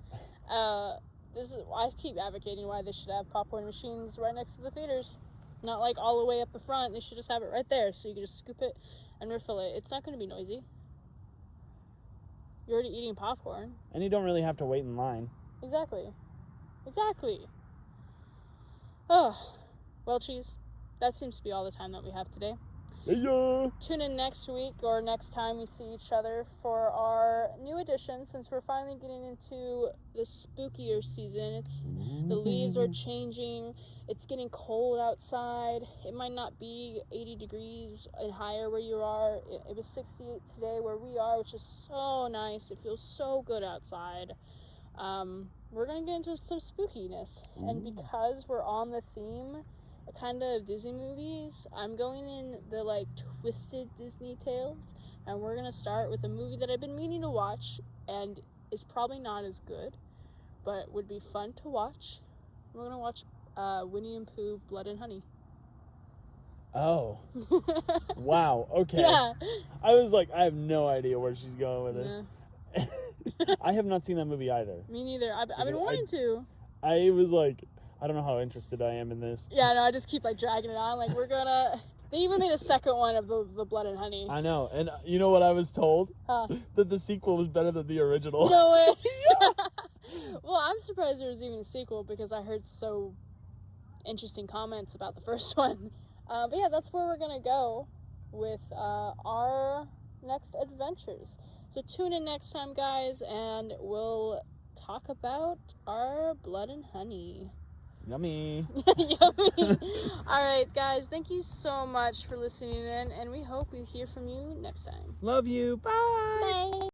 I keep advocating why they should have popcorn machines right next to the theaters. Not like all the way up the front. They should just have it right there so you can just scoop it and refill it. It's not going to be noisy. You're already eating popcorn. And you don't really have to wait in line. Exactly. Oh, well, cheese. That seems to be all the time that we have today. Yeah. Tune in next week or next time we see each other for our new edition, since we're finally getting into the spookier season. The leaves are changing. It's getting cold outside. It might not be 80 degrees and higher where you are. It was 68 today where we are, which is so nice. It feels so good outside. We're going to get into some spookiness. And because we're on the theme kind of Disney movies, I'm going in the like twisted Disney tales, and we're gonna start with a movie that I've been meaning to watch and is probably not as good, but would be fun to watch. We're gonna watch Winnie and Pooh Blood and Honey. Oh. Wow. Okay. Yeah. I was like, I have no idea where she's going with this. Yeah. I have not seen that movie either. Me neither. I've been wanting to. I was like, I don't know how interested I am in this. Yeah, no, I just keep like dragging it on. Like we're gonna. They even made a second one of the Blood and Honey. I know, and you know what I was told? Huh. That the sequel was better than the original. No way. Well, I'm surprised there was even a sequel because I heard so interesting comments about the first one. But yeah, that's where we're gonna go with our next adventures. So tune in next time, guys, and we'll talk about our Blood and Honey. Yummy. Yummy. All right, guys, thank you so much for listening in, and we hope we hear from you next time. Love you. Bye. Bye.